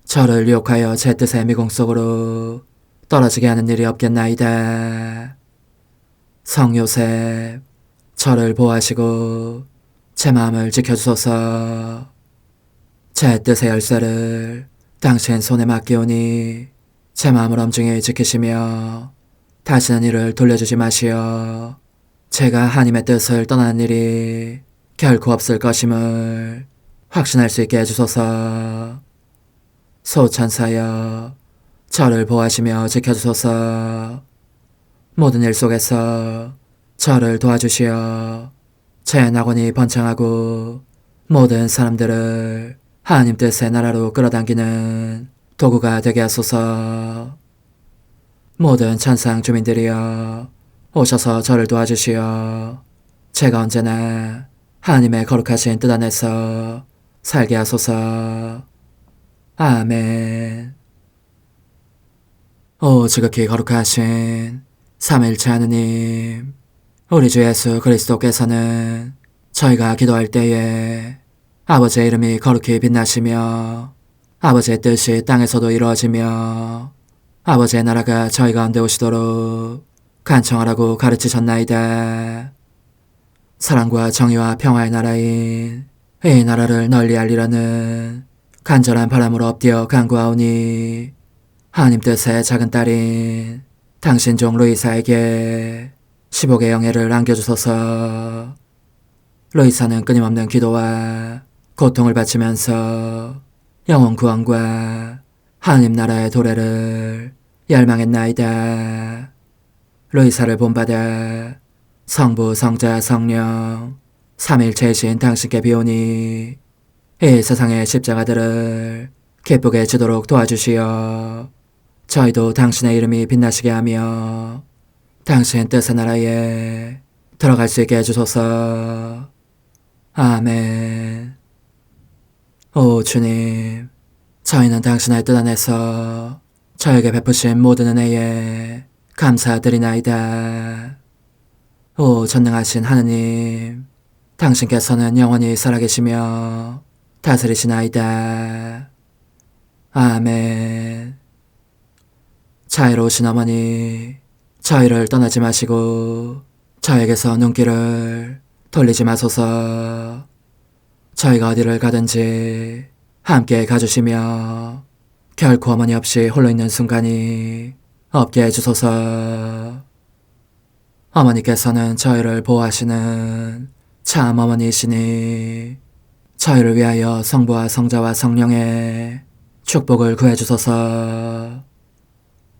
저를 유혹하여 제 뜻의 미궁 속으로 떨어지게 하는 일이 없겠나이다. 성요셉, 저를 보호하시고 제 마음을 지켜주소서. 제 뜻의 열쇠를 당신 손에 맡기오니 제 마음을 엄중히 지키시며 다시는 이를 돌려주지 마시어 제가 하나님의 뜻을 떠나는 일이 결코 없을 것임을 확신할 수 있게 해주소서. 소천사여, 저를 보호하시며 지켜주소서. 모든 일 속에서 저를 도와주시어 제 낙원이 번창하고 모든 사람들을 하나님 뜻의 나라로 끌어당기는 도구가 되게 하소서. 모든 천상 주민들이여, 오셔서 저를 도와주시어 제가 언제나 하나님의 거룩하신 뜻 안에서 살게 하소서. 아멘. 오 지극히 거룩하신 삼일체 하느님, 우리 주 예수 그리스도께서는 저희가 기도할 때에 아버지의 이름이 거룩히 빛나시며 아버지의 뜻이 땅에서도 이루어지며 아버지의 나라가 저희 가운데 오시도록 간청하라고 가르치셨나이다. 사랑과 정의와 평화의 나라인 이 나라를 널리 알리라는 간절한 바람으로 엎드려 간구하오니 하나님 뜻의 작은 딸인 당신 종 루이사에게 15개 영예를 안겨주소서. 루이사는 끊임없는 기도와 고통을 바치면서 영혼 구원과 하나님 나라의 도래를 열망했나이다. 루이사를 본받아 성부, 성자, 성령 삼일체이신 당신께 비오니 이 세상의 십자가들을 기쁘게 지도록 도와주시어 저희도 당신의 이름이 빛나시게 하며 당신 뜻의 나라에 들어갈 수 있게 해주소서. 아멘. 오 주님, 저희는 당신의 뜻 안에서 저에게 베푸신 모든 은혜에 감사드리나이다. 오 전능하신 하느님, 당신께서는 영원히 살아계시며 다스리시나이다. 아멘. 자애로우신 어머니, 저희를 떠나지 마시고 저에게서 눈길을 돌리지 마소서. 저희가 어디를 가든지 함께 가주시며 결코 어머니 없이 홀로 있는 순간이 없게 해주소서. 어머니께서는 저희를 보호하시는 참 어머니이시니 저희를 위하여 성부와 성자와 성령의 축복을 구해주소서.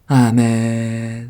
아멘.